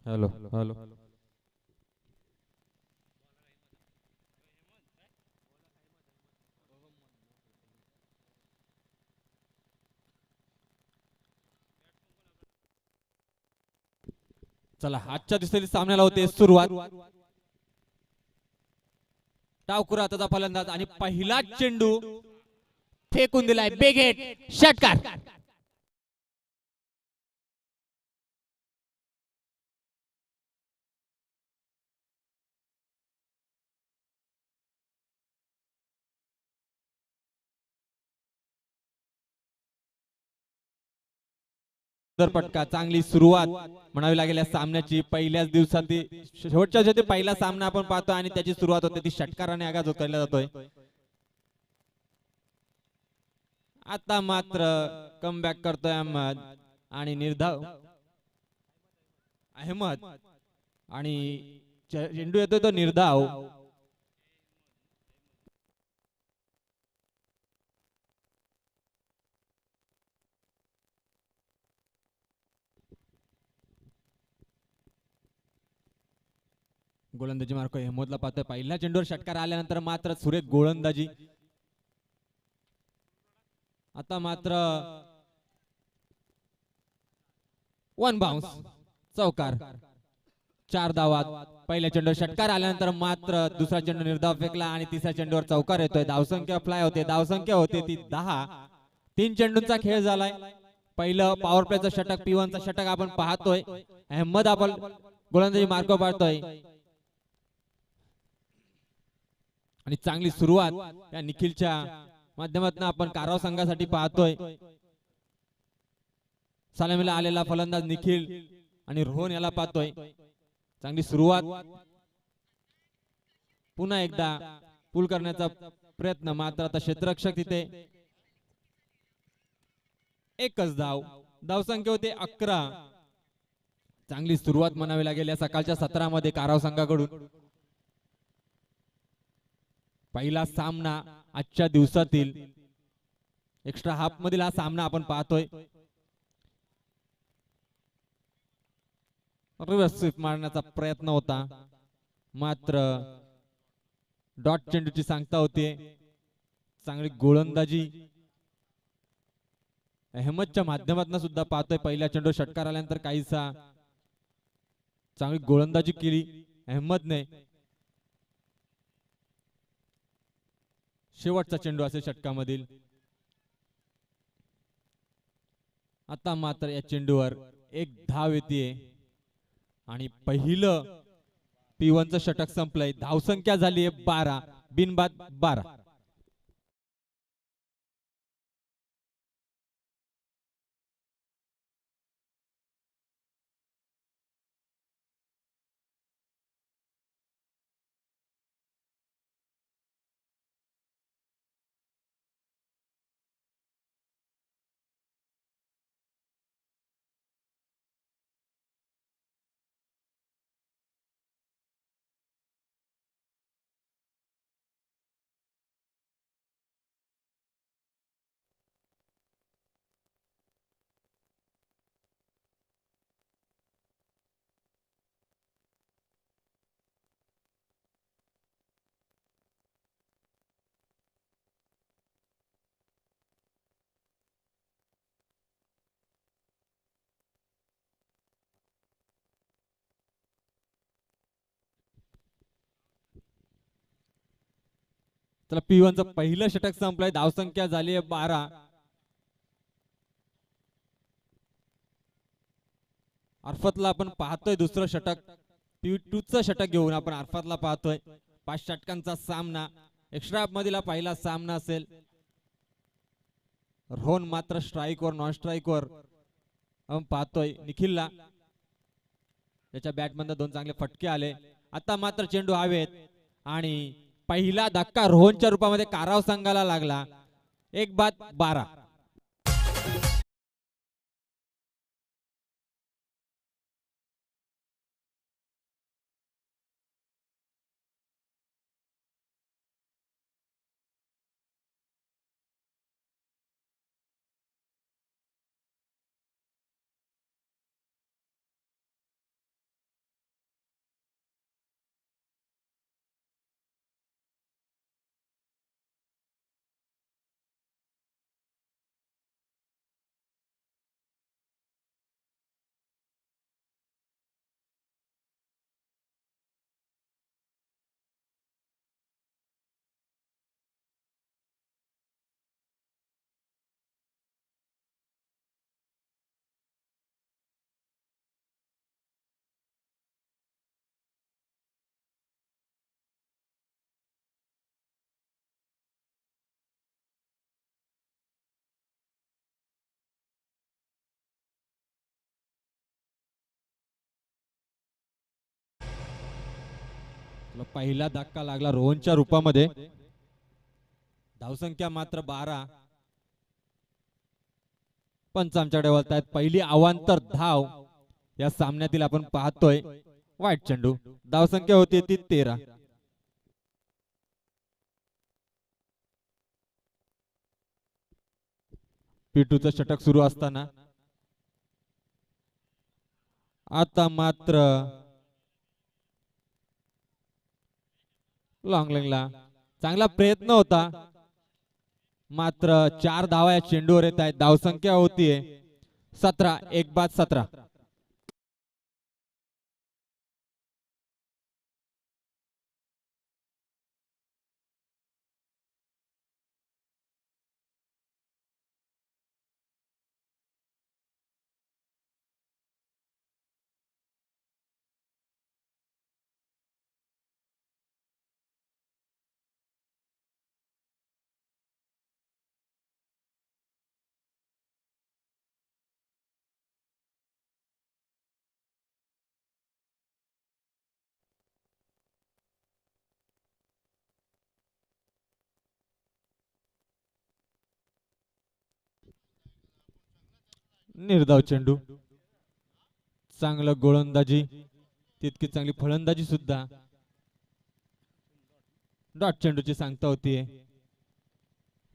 Hello hello. चला आजच्या दिवसातील सामन्याला होते सुरुवात. डावखुरा त्याचा फलंदाज आणि पहिला चेंडू फेकून दिलाय बेगेट षटकार. पटका चांगली सुरुवात म्हणावी लागेल या सामन्याची. पहिल्याच दिवसातील शेवटच्या जे पहिला सामना आपण पाहतो आणि त्याची सुरुवात होते ती षटकाराने आगाज केला जातोय. आता मात्र कमबॅक करतोय अहमद आणि निर्धाव अहमद आणि चेंडू येतोय तो निर्धाव. गोलंदाजी मार्को अहमदला पाहतोय. पहिल्या चेंडूवर षटकार आल्यानंतर मात्र सुरेख गोलंदाजी. आता मात्र वन बाउन्स चौकार. 4 धावात पहिल्या चेंडूवर षटकार आल्यानंतर मात्र दुसरा चेंडू निर्धाव फेकला आणि तिसऱ्या चेंडूवर चौकार येतोय. धावसंख्या फ्लाय होते. धावसंख्या होते ती 10. 3 चेंडूंचा खेळ झालाय. पहिलं पॉवर प्लेचं षटक P1 चं षटक आपण पाहतोय. अहमद आपण गोलंदाजी मार्को पाहतोय आणि चांगली सुरुवात या निखिलच्या माध्यमातून आपण कारवार संघासाठी पाहतोय. सलामीला आलेला फलंदाज निखिल आणि रोहन याला पाहतोय. चांगली सुरुवात. पुन्हा एकदा पूल करण्याचा प्रयत्न मात्र आता क्षेत्ररक्षक तिथे. एकच धाव. धावसंख्या होते 11. चांगली सुरुवात म्हणावी लागेल या सकाळच्या सत्रामध्ये कारवार संघाकडून. पहिला सामना आजच्या दिवसातील एक्स्ट्रा हाफ मधील हा सामना आपण पाहतोय. रिव्हर्स स्वीप मारण्याचा प्रयत्न होता मात्र डॉट चेंडूची सांगता होते. चांगली गोलंदाजी अहमदच्या माध्यमातून सुद्धा पाहतोय. पहिल्या चेंडू षटकार आल्यानंतर काहीसा चांगली गोलंदाजी केली अहमदने. शेवटचा चेंडू असेल षटकामधील. आता मात्र या चेंडूवर एक धाव येते आणि पहिलं P1 चं षटक संपलंय. धावसंख्या झाली आहे 12. बिनबाद 12. तर P1 चं पहिलं षटक संपलंय. धावसंख्या झाली आहे 12. अर्फतला आपण पाहतोय दुसरं षटक. P2 चं षटक घेऊन आपण अर्फतला पाहतोय. 5 षटकांचा सामना एक्स्ट्रा हाफ मधला पहिला सामना असेल. रोहन मात्र स्ट्राइक वर नॉन स्ट्राइक वर आपण पाहतोय. निखिलला त्याच्या बॅट मध्ये 2 चांगले फटके आले. आता मात्र चेंडू हवेत आणि पहिला धक्का रोहनच्या रूपामध्ये कारवार संघाला लागला. 1-12. पहिला धक्का लागला रोहनच्या रूपामध्ये. धावसंख्या मात्र 12. पंच आमच्याकडे वळतायत. पहिली अवांतर धाव या सामन्यातील आपण पाहतोय. वाईट चेंडू. धावसंख्या होती ती 13. पिटूचं षटक सुरू असताना आता मात्र लॉंगलेगला चांगला प्रयत्न होता, मात्र 4 धावा या चेंडूवर येत आहेत. धावसंख्या होतीये 17. एक बाद 17. निर्धाव चेंडू. चांगलं गोलंदाजी, तितकी चांगली फलंदाजी सुद्धा. डॉट चेंडूची सांगता होतीये.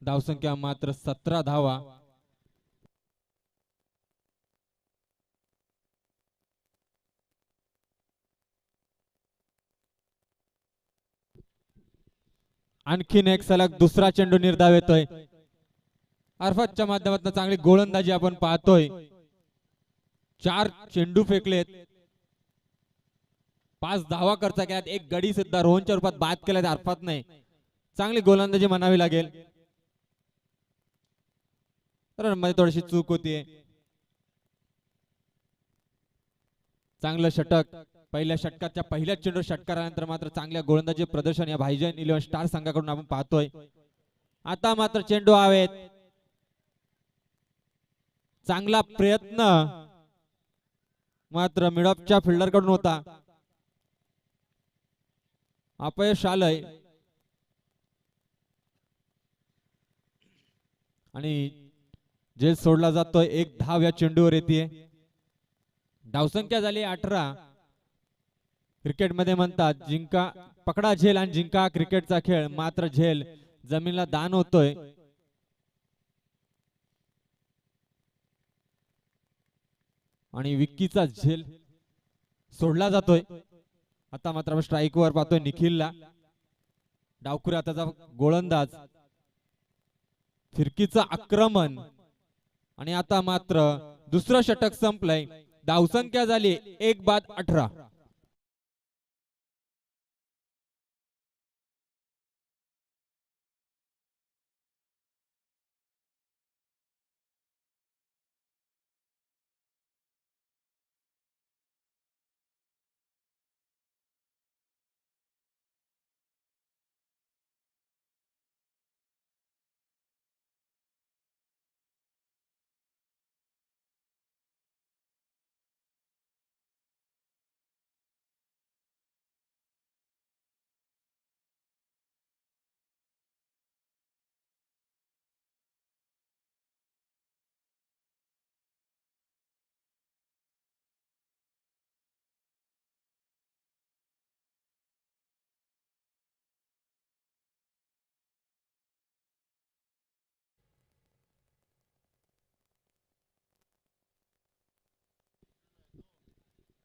धावसंख्या मात्र 17 धावा. आणखीन एक सलग दुसरा चेंडू निर्धाव येतोय. अरफातच्या माध्यमातून चांगली गोलंदाजी आपण पाहतोय. 4 चेंडू फेकलेत, 5 धावा खर्च केल्यात, एक गडी सुद्धा रोहनच्या रूपात बाद केल्यात अरफात नाही. चांगली गोलंदाजी म्हणावी लागेल. मध्ये थोडीशी चूक होतीये. चांगलं षटक. पहिल्या षटकाच्या पहिल्या चेंडू षटकारानंतर मात्र चांगल्या गोलंदाजी प्रदर्शन या भाईजान 11 स्टार संघाकडून आपण पाहतोय. आता मात्र चेंडू हवेत. चांगला प्रयत्न मात्र मिडऑफच्या फिल्डर कडून होता. अपयश आलंय आणि जे सोडला जातोय. एक धाव या चेंडूवर येते. धावसंख्या झाली 18. क्रिकेटमध्ये म्हणतात जिंका पकडा झेल आणि जिंका क्रिकेटचा खेळ, मात्र झेल जमीनला दान होतोय. आणि विक्कीचा झेल सोडला जातोय. आता मात्र स्ट्राईक वर पाहतोय निखिलला. डावखुरी आताचा गोलंदाज, फिरकीचं आक्रमण. आणि आता मात्र दुसरं षटक संपलंय. धावसंख्या झाली 1 बाद 18.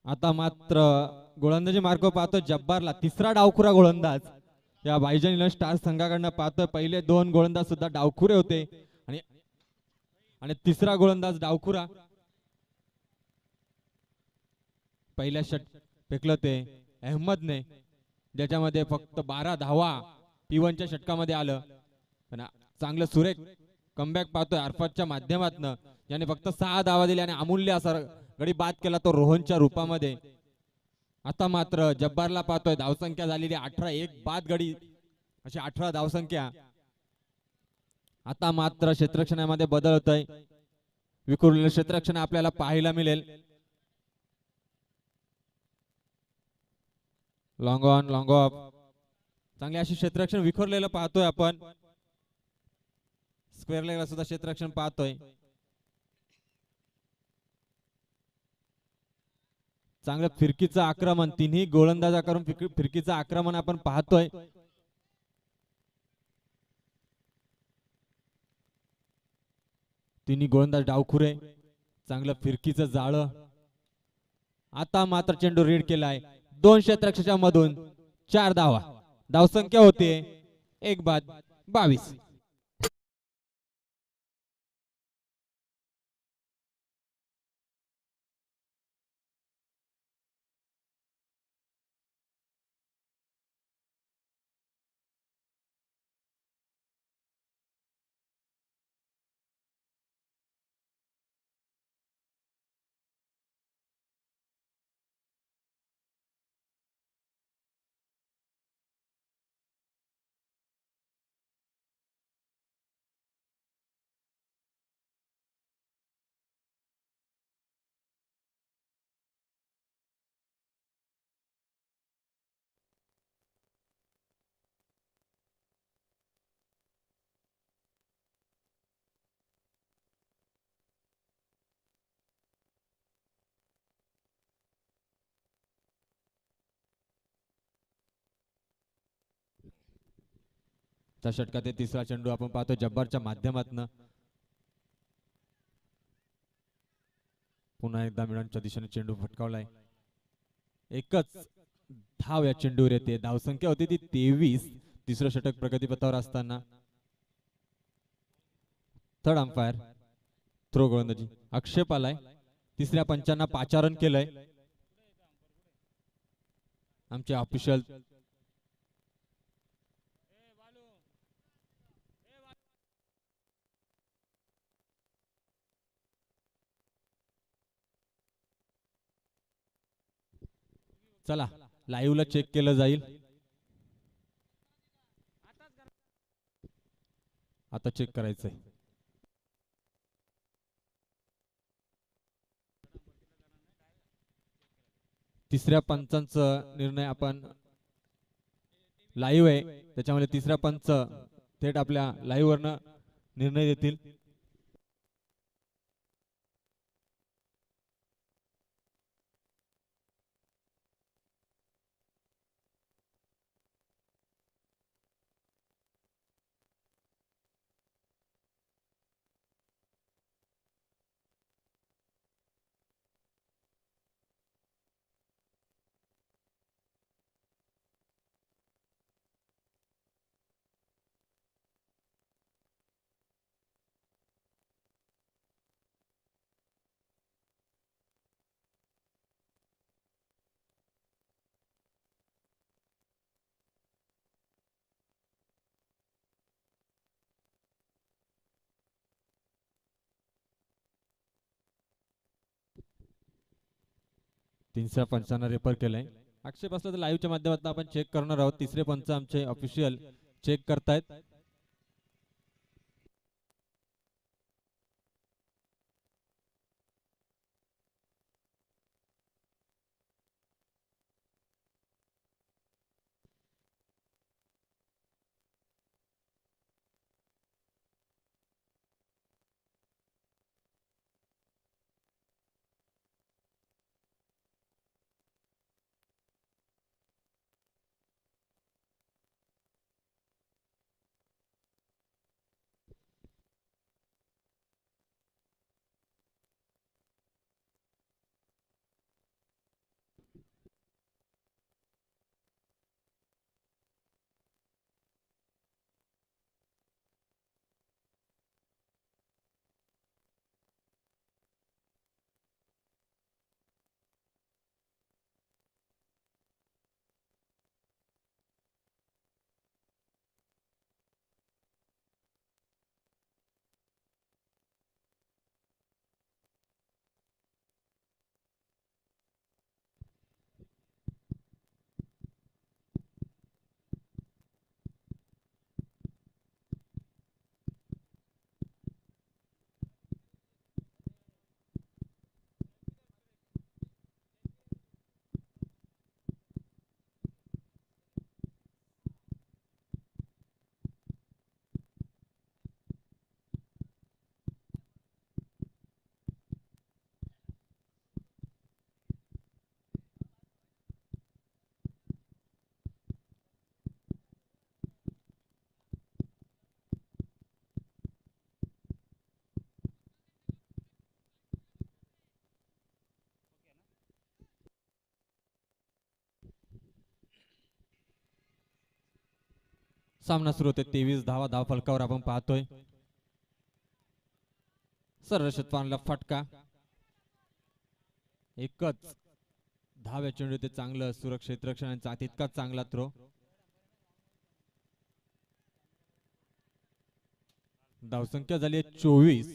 आता मात्र गोलंदाजी मार्ग पाहतो जब्बारला. तिसरा डावखुरा गोलंदाज या भाईजान स्टार संघाकडनं पाहतोय. पहिले 2 गोलंदाज सुद्धा डावखुरे होते आणि तिसरा गोलंदाज डावखुरा. पहिल्या षट फेकलं ते अहमदने, ज्याच्यामध्ये फक्त 12 धावा P1च्या षटकामध्ये आलं. पण चांगलं सुरेख कमबॅक पाहतोय अरफातच्या माध्यमातून, याने फक्त 6 धावा दिल्या आणि अमूल्य असा गडी बाद केला तो रोहनच्या रूपामध्ये. आता मात्र जब्बारला पाहतोय. धावसंख्या झालेली 18. एक बाद गडी अशी 18 धावसंख्या. आता मात्र क्षेत्ररक्षणामध्ये बदल होतोय. विखुरलेलं क्षेत्ररक्षण आपल्याला पाहायला मिळेल. Long on long of. चांगले असे क्षेत्ररक्षण विखरलेलं पाहतोय आपण. स्क्वेअर लेगला सुद्धा क्षेत्ररक्षण पाहतोय. चांगलं फिरकीचं आक्रमण, तिन्ही गोलंदाजा करून फिरकीचं आक्रमण आपण पाहतोय. तिन्ही गोलंदाज डावखुरे. चांगलं फिरकीचं जाळं. आता मात्र चेंडू रीड केलाय. 2 क्षेत्ररक्षकाच्या मधून 4 धावा. धावसंख्या होते 1 बाद 22. त्या षटकात तिसरा चेंडू आपण पाहतो जब्बारच्या माध्यमातून. पुन्हा एकदा मिळवण्याच्या दिशेने चेंडू फटकावलाय. एकच धाव या चेंडूवर येते. धावसंख्या होती ती 23. तिसरं षटक प्रगतीपथावर असताना थर्ड अंपायर थ्रो गोलंदाजी आक्षेप आलाय. तिसऱ्या पंचांना पाचारण केलंय आमचे ऑफिशियल. चला लाईव्हला चेक केलं जाईल. आता चेक करायचंय. तिसऱ्या पंचांचा निर्णय आपण लाईव्ह आहे त्याच्यामध्ये तिसरा पंच थेट आपल्या लाईव्ह वरनं निर्णय देतील. तिसऱ्या पंचांना रेफर केलंय. आक्षेप असला तर लाईव्हच्या माध्यमातून आपण चेक करणार आहोत. तिसरे पंच आमचे ऑफिशियल चेक करतायत. सामना सुरू होते. 23 धावा धाव फलकावर आपण पाहतोय. सरळ षटकांना फटका. एकच धाव्या चेंडू ते चांगलं सुरक्षित रक्षण तितकाच चांगला थ्रो. धावसंख्या झाली 24.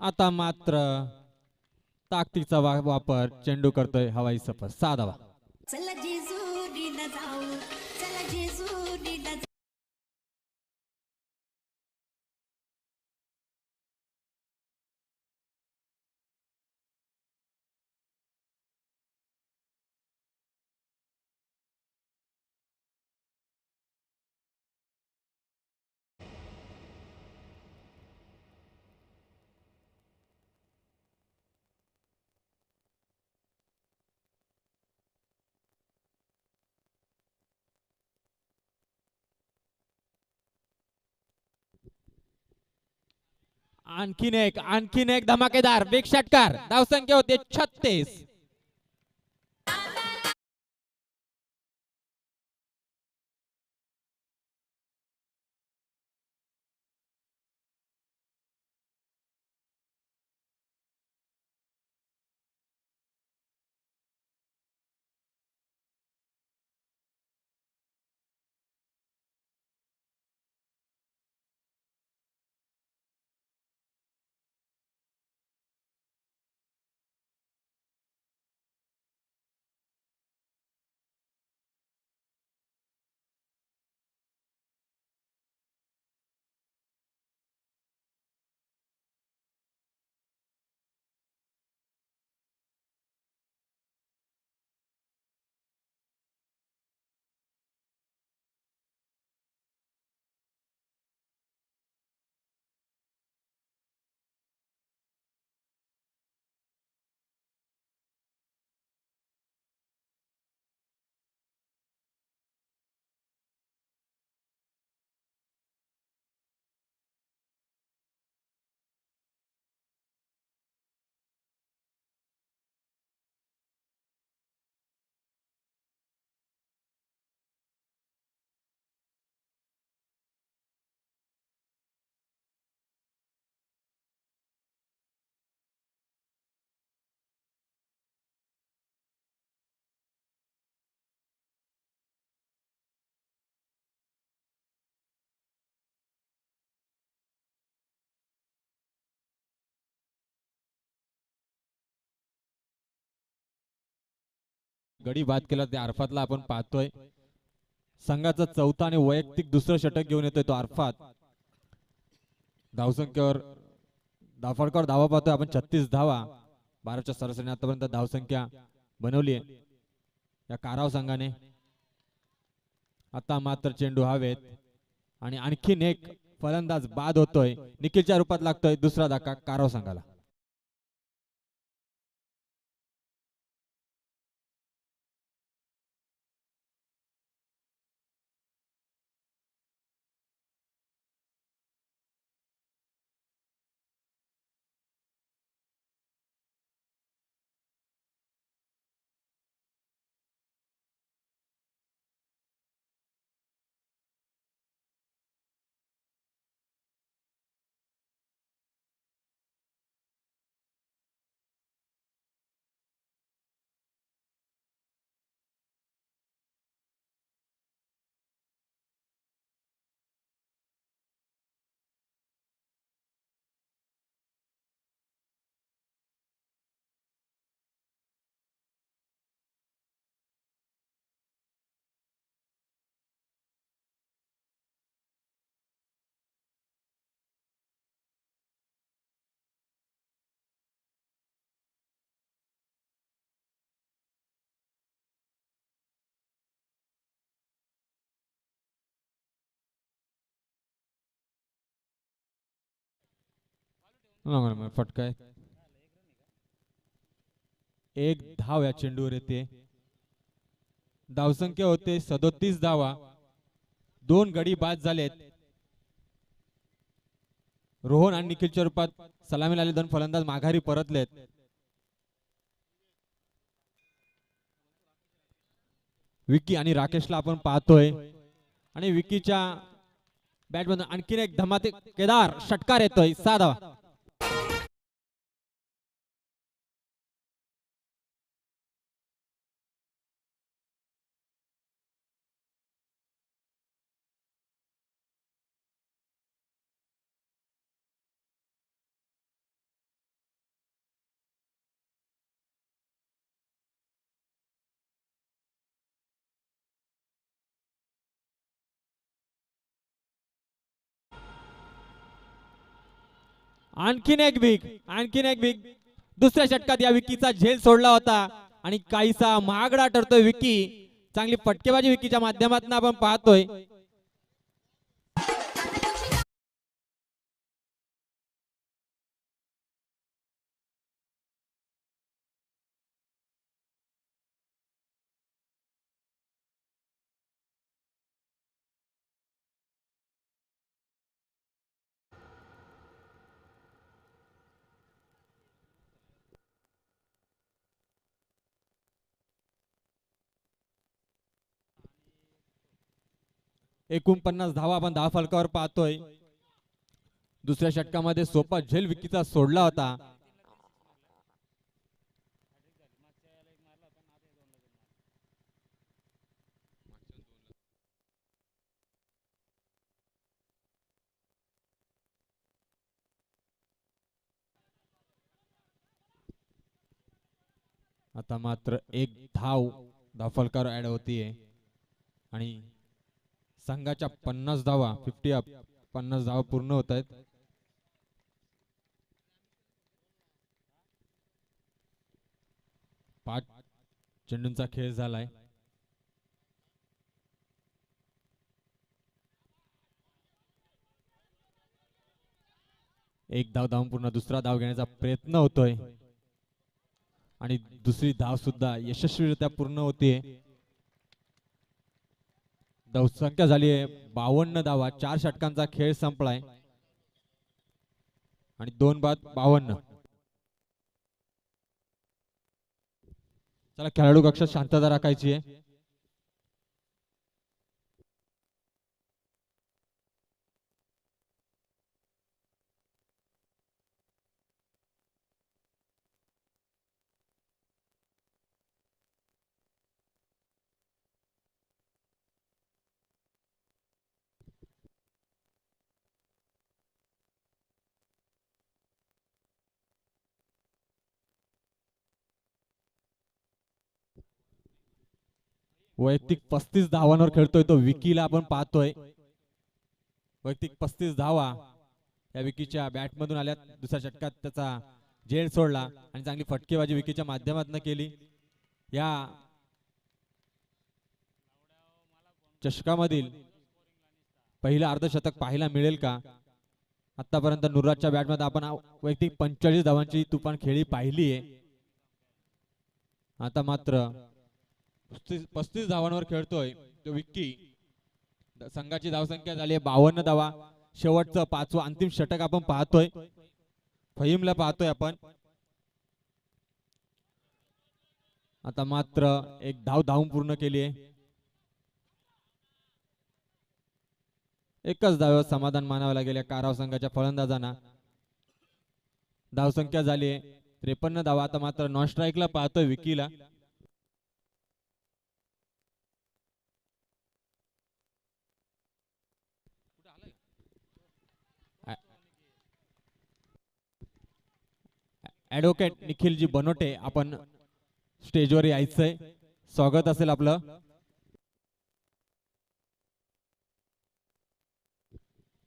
आता मात्र ताकदीचा वापर चेंडू करतोय हवाई सफर. 6 धावा. चला जेजुरीला जाऊ, चला जेजुरीला जाऊ. आणखीन एक धमाकेदार बिग षटकार. धावसंख्या होते 36. गडी बाद केला त्या अरफातला आपण पाहतोय. संघाचा चौथा आणि वैयक्तिक दुसरं षटक घेऊन येतोय तो अरफात. धावसंख्येवर धावफलकावर धावा पाहतोय आपण 36 धावा. 12च्या सरासरीने आतापर्यंत धावसंख्या बनवली आहे या काराव संघाने. आता मात्र चेंडू हवेत आणि आणखीन एक फलंदाज बाद होतोय. निखिलच्या रूपात लागतोय दुसरा धक्का काराव संघाला. फटका आहे. एक धाव या चेंडूवर येते. धावसंख्या होते 37 धावा. 2 गडी बाद झालेत. रोहन आणि निखिलच्या रूपात सलामीला आले दोन फलंदाज माघारी परतलेत. विकी आणि राकेशला आपण पाहतोय आणि विकीच्या बॅटमधून आणखीन एक धमाकेदार षटकार येतोय. 6 धावा. आणखीन एक बिग दुसऱ्या षटकात या विकीचा झेल सोडला होता आणि काहीसा महागडा ठरतोय विकी. चांगली फटकेबाजी विकीच्या माध्यमातून आपण पाहतोय. एकूण 50 धावा आपण धाव फलकावर पाहतोय. दुसऱ्या षटकामध्ये सोपा झेल विकीचा सोडला होता. आता मात्र एक धाव फलकावर ऍड होतीये आणि संघाच्या 50 धावा 50 अप 50 धावा पूर्ण होत आहेत. पाच चेंडूंचा खेळ झालाय. एक धाव धावून पूर्ण दुसरा धाव घेण्याचा प्रयत्न होतोय आणि दुसरी धाव सुद्धा यशस्वीरित्या पूर्ण होतीये. धावसंख्या झाली आहे 52 धावा. 4 षटकांचा खेळ संपलाय आणि 2 बाद 52. चला खेळाडू कक्षात शांतता राखायची आहे. वैयक्तिक 35 धावांवर खेळतोय तो विकीला आपण पाहतोय. वैयक्तिक 35 धावा या विकीच्या बॅट मधून आल्या. दुसऱ्या षटकात त्याचा झेल सोडला आणि चांगली फटकेबाजी विकीच्या माध्यमातून केली. या चषकामधील पहिलं अर्धशतक पाहायला मिळेल का? आतापर्यंत नुराजच्या बॅट मध्ये आपण वैयक्तिक 45 धावांची तुफान खेळी पाहिली आहे. आता मात्र 35 धावांवर खेळतोय तो विक्की. संघाची धावसंख्या झाली 52 धावा. शेवटचं 5वं अंतिम षटक आपण पाहतोय. फहीमला पाहतोय आपण. आता मात्र एक धाव धावून पूर्ण केली आहे. एकच धाव समाधान मानावं लागेल या काराव संघाच्या फलंदाजांना. धावसंख्या झाली 53 धावा. आता मात्र नॉन स्ट्राईकला पाहतोय विकीला. ऍडव्होकेट निखिलजी बनोटे आपण स्टेजवर यायचंय. स्वागत असेल आपलं.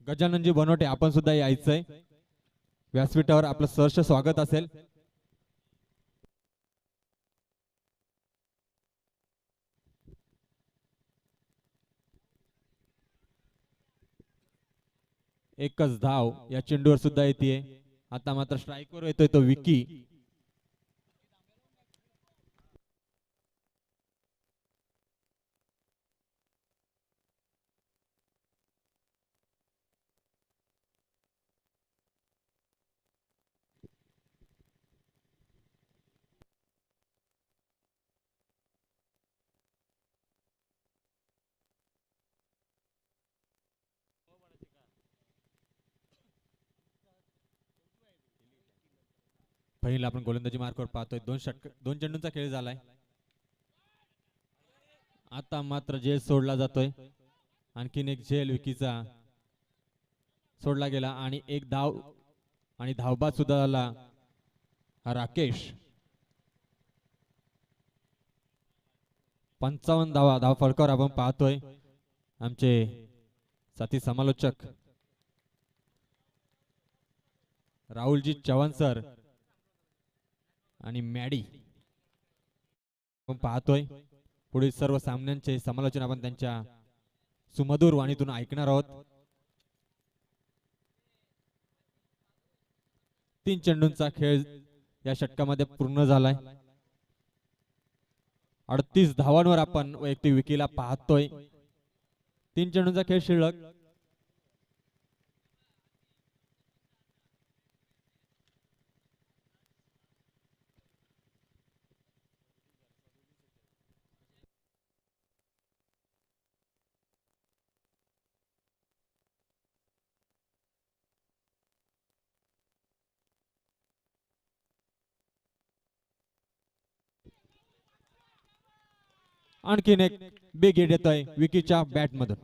गजाननजी बनोटे आपण सुद्धा यायचंय. व्यासपीठावर आपलं सहर्ष स्वागत असेल. एकच धाव या चेंडूवर सुद्धा येते. आता मात्र स्ट्राईकवर येतोय तो विकी. पहिला आपण गोलंदाजी मार्कवर पाहतोय. दोन चेंडूंचा खेळ झालाय. आता मात्र झेल सोडला जातोय. आणखीन एक झेल विकीचा सोडला गेला आणि एक धाव आणि धावबाद सुद्धा झाला हा राकेश. 55 धाव फलकावर आपण पाहतोय. आमचे साथी समालोचक राहुलजी चव्हाण सर आणि मॅडी आपण पाहतोय. पुढील सर्व सामन्यांचे समालोचन आपण त्यांच्या सुमधुर वाणीतून ऐकणार आहोत. 3 चेंडूंचा खेळ या षटकामध्ये पूर्ण झालाय. 38 धावांवर आपण वैयक्तिक विकीला पाहतोय. 3 चेंडूंचा खेळ शिल्लक. आणखीन एक बिग हिट येतोय विकीच्या बॅट मधून.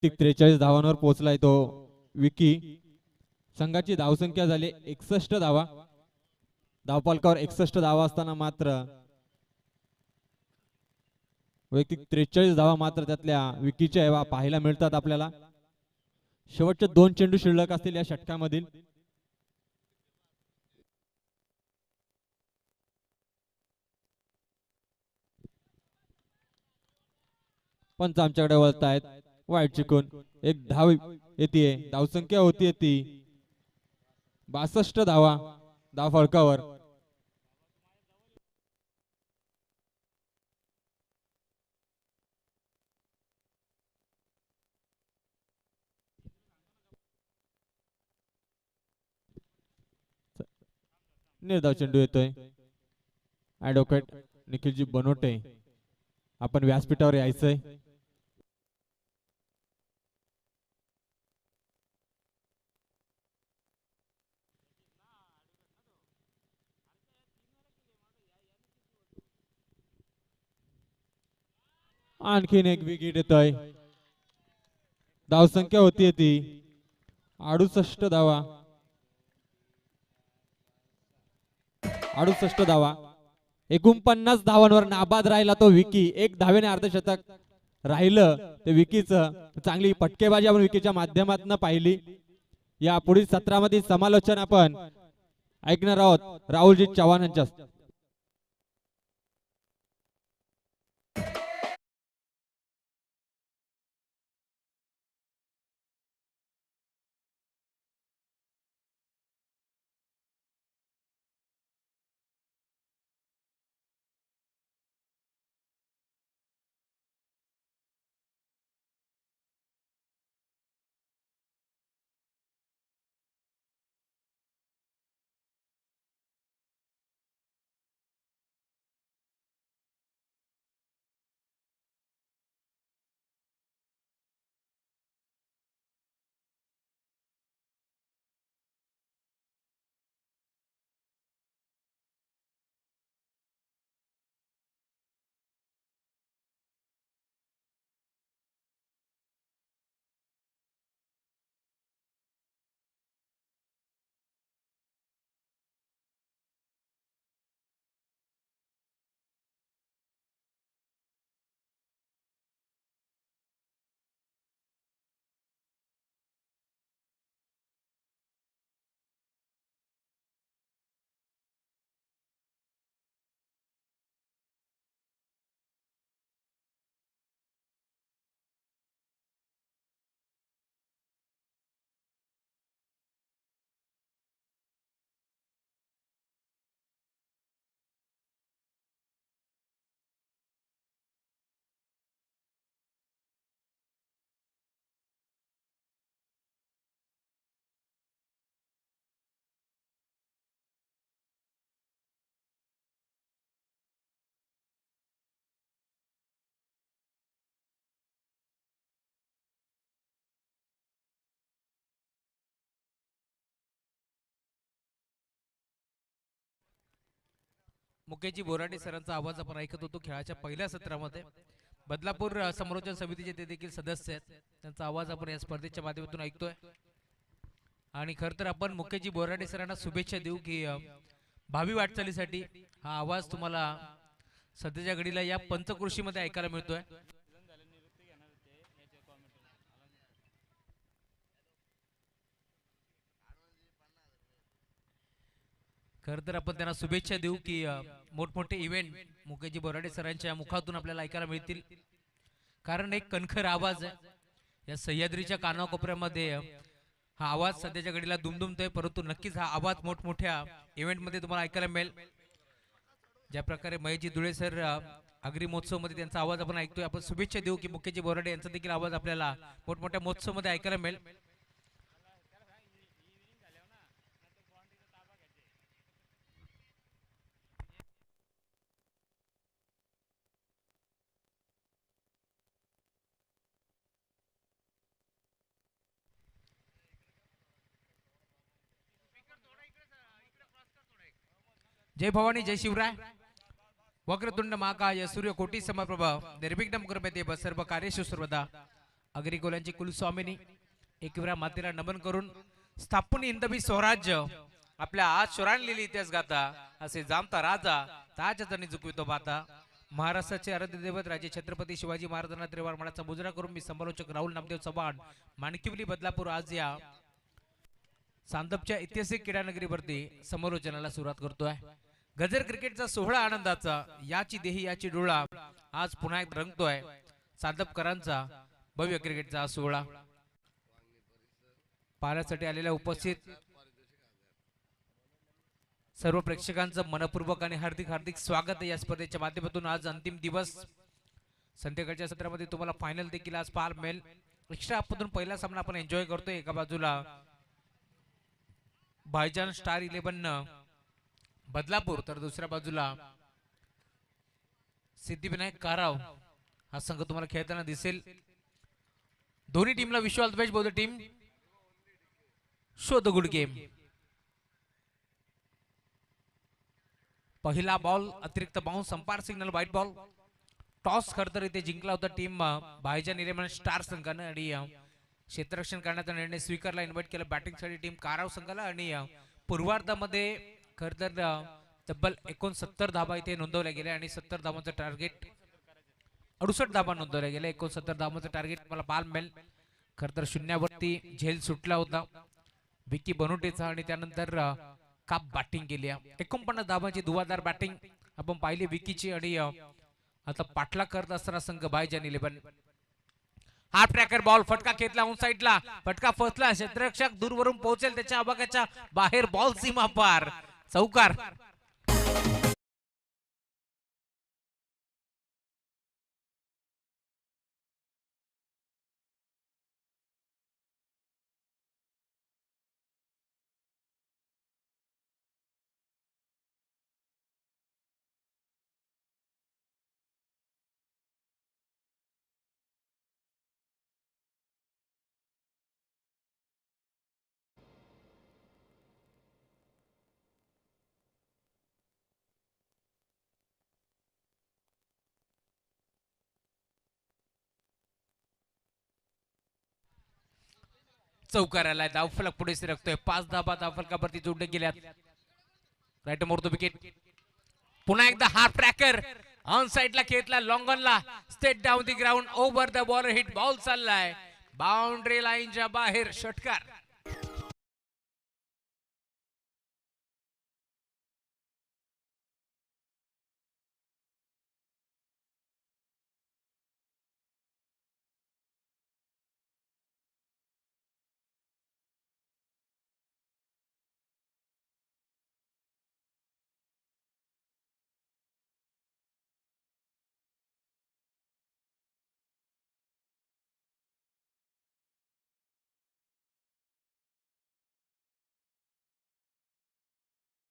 ती 43 धावांवर पोहोचलाय तो विकी. संघाची धावसंख्या झाली 61 धावा. धावफलकावर 61 धावा असताना मात्र वैयक्तिक 43 धावा मात्र त्यातल्या विकीच्या पाहायला मिळतात आपल्याला. शेवटचे 2 चेंडू शिल्लक असतील या षटकामधील. पंच आमच्याकडे वळतायत. वाईट चिकून एक धाव येते. धावसंख्या होती ती 62 धावा धावफलकावर. निर्धाव चेंडू येतोय. ऍडव्होकेट निखिलजी बनोटे आपण व्यासपीठावर यायचंय. आणखीन एक विकेट येतोय. धावसंख्या होती ती 68 धावा. 68 धावा. 49 धावांवर नाबाद राहिला तो विकी. एक धावेने अर्धशतक राहिलं ते विकीचं. चांगली पटकेबाजी आपण विकीच्या माध्यमातून पाहिली. या पुढील सत्रामध्ये समालोचन आपण ऐकणार आहोत राहुलजी चव्हाण यांच्या. मुकेशजी बोराडे सरांचा आवाज आपण ऐकत होतो खेळाच्या पहिल्या सत्रामध्ये. बदलापूर समालोचन समितीचे ते देखील सदस्य आहेत, त्यांचा आवाज आपण या स्पर्धेच्या माध्यमातून ऐकतोय. आणि खरं तर आपण मुकेशजी बोराडे सरांना शुभेच्छा देऊ की भावी वाटचालीसाठी हा आवाज तुम्हाला सध्याच्या घडीला या पंचकृषीमध्ये ऐकायला मिळतोय. खरं तर आपण त्यांना शुभेच्छा देऊ की मोठमोठे इव्हेंट मुकेशजी बोराडे सरांच्या मुखातून आपल्याला ऐकायला मिळतील. कारण एक कणखर आवाज आहे या सह्याद्रीच्या कानाकोपऱ्यामध्ये. हा आवाज सध्याच्या घडीला दुमदुमतोय, परंतु नक्कीच हा आवाज मोठमोठ्या इव्हेंटमध्ये तुम्हाला ऐकायला मिळेल. ज्या प्रकारे महेशजी धुळे सर आगरी महोत्सव मध्ये त्यांचा आवाज आपण ऐकतोय, आपण शुभेच्छा देऊ की मुकेशजी बोराडे यांचा देखील आवाज आपल्याला मोठमोठ्या महोत्सव मध्ये ऐकायला मिळेल. जय भवानी जय शिवराय. वक्रतुंड महाकाय सूर्यकोटी समप्रभ निर्विघ्नं कुर्वते सर्व कार्येषु सर्वदा. आगरी कोल्यांची कुलस्वामिनी एकविरा मातेला नमन करून स्थापन इंदवी स्वराज्य आपल्या आज शोरान लिहिली इतिहास गाता असे जामता राजा ताज जणी चुकवितो बाता. महाराष्ट्राचे आराध्य दैवत राजे छत्रपती शिवाजी महाराजांना त्रिवार मानाचा मुजरा करून मी समालोचक राहुल नामदेव चव्हाण माणकिवली बदलापूर आज या सांदपच्या ऐतिहासिक क्रीडानगरीवरती समालोचनाला सुरुवात करतोय. गजर क्रिकेटचा सोहळा आनंदाचा याची देही याची डोळा आज पुन्हा एक रंगतोय. सांदपकरांचा भव्य क्रिकेटचा सोहळा पाहण्यासाठी आलेल्या उपस्थित सर्व प्रेक्षकांचं मनपूर्वक आणि हार्दिक हार्दिक स्वागत या स्पर्धेच्या माध्यमातून. आज अंतिम दिवस संध्याकाळच्या सत्रामध्ये तुम्हाला फायनल देखील आज पाहायला मिळेल. एक्स्ट्रा मधून पहिला सामना आपण एन्जॉय करतोय. एका बाजूला भाईजान स्टार 11 बदलापूर तर दुसऱ्या बाजूला सिद्धिविनायक काराव हा संघ तुम्हाला खेळताना दिसेल. दोन्ही टीमला wish all the best. Both team show the good game. पहिला बॉल अतिरिक्त bounce umpire signal white ball. Toss खरं तर इथे जिंकला होता टीम भाईजान 11 स्टार संघानं आणि क्षेत्ररक्षण करण्याचा निर्णय स्वीकारला. इन्व्हाइट केलं बॅटिंगसाठी टीम काराव संघाला आणि पूर्वार्धामध्ये खरं तर तब्बल 69 धाबा इथे नोंदवल्या गेल्या आणि 70 धाबांचं टार्गेट 68 धाबा नोंदवल्या गेल्या. 69 धाबांचं टार्गेट मला पाहायला मिळेल. खरं तर शून्यावरती झेल सुटला होता विकी बनोटेचा आणि त्यानंतर काप बॅटिंग केली. 49 धाबांची दुवादार बॅटिंग आपण पाहिली विकीची आणि आता पाठला करत असताना संघ भाईजान 11. हाफ ट्रॅकर बॉल फटका खेचला ऑन साइडला, फटका फसला. क्षेत्ररक्षक दूरवरून पोहोचेल त्याच्या आवाक्याच्या बाहेर, बॉल सीमा पार, चौकार. चौकार आलाय. धावफलक पुढे सरकतोय. 5 धाबा धावफलकावरती जोडले गेल्यात. Right more wicket. पुन्हा एकदा हाफ ट्रॅकर ऑन साइडला खेळला, लॉंग ऑनला, straight down the ground, over the ball, hit ball चाललाय बाउंड्री लाईनच्या बाहेर, षटकार.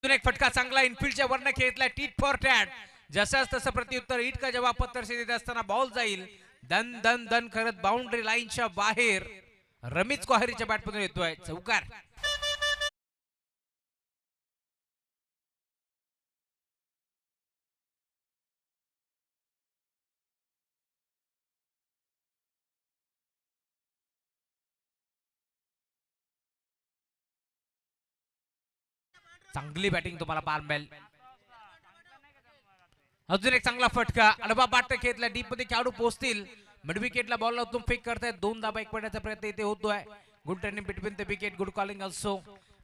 एक फटका चांगला इनफिल्डच्या वरनं खेळला, टीट फॉर टॅट. जसाच तसं प्रत्युत्तर, हिट का जवाब पत्तर देत असताना बॉल जाईल दन दन दन करत बाउंड्री लाईनच्या बाहेर. रमीज कोहरीच्या बॅटमधून येतोय चौकार. चांगली बॅटिंग तुम्हाला पाहायला मिळेल. अजून एक चांगला फटका अडबा बाट घेतला डीप मध्ये खेळाडू पोहोचतील. मिड विकेटला बॉल लावून फेक करतायत. 2 धाबा एक पडण्याचा प्रयत्न इथे होतोय. Good turning between the wicket, good calling also.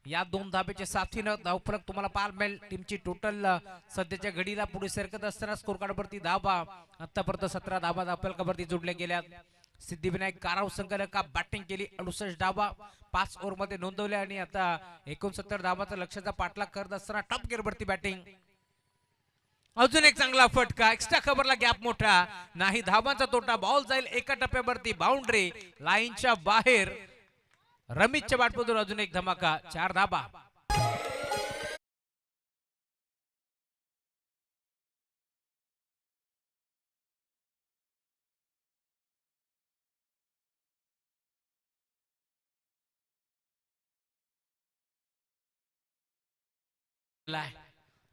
या 2 धाब्याच्या साथीनं धावफलक तुम्हाला पाहायला मिळेल. टीमची टोटल सध्याच्या घडीला पुढे सरकत असताना स्कोर कार्ड वरती धाबा आतापर्यंत 17 धाबा धावफलकावरती जोडल्या गेल्या. सिद्धिविनायक काराव संघाने का बॅटिंग केली. 68 धाबा 5 ओव्हर मध्ये नोंदवल्या आणि आता 69 धाबाचा लक्ष्याचा पाठलाग करत असताना टॉप गिअर वरती बॅटिंग. अजून एक चांगला फटका. एक्स्ट्रा कव्हरला गॅप मोठा नाही. धाबांचा तोटा. बॉल जाईल एका टप्प्यावरती बाउंड्री लाईनच्या बाहेर. रमीजच्या बॅटमधून अजून एक धमाका. 4 धाबा.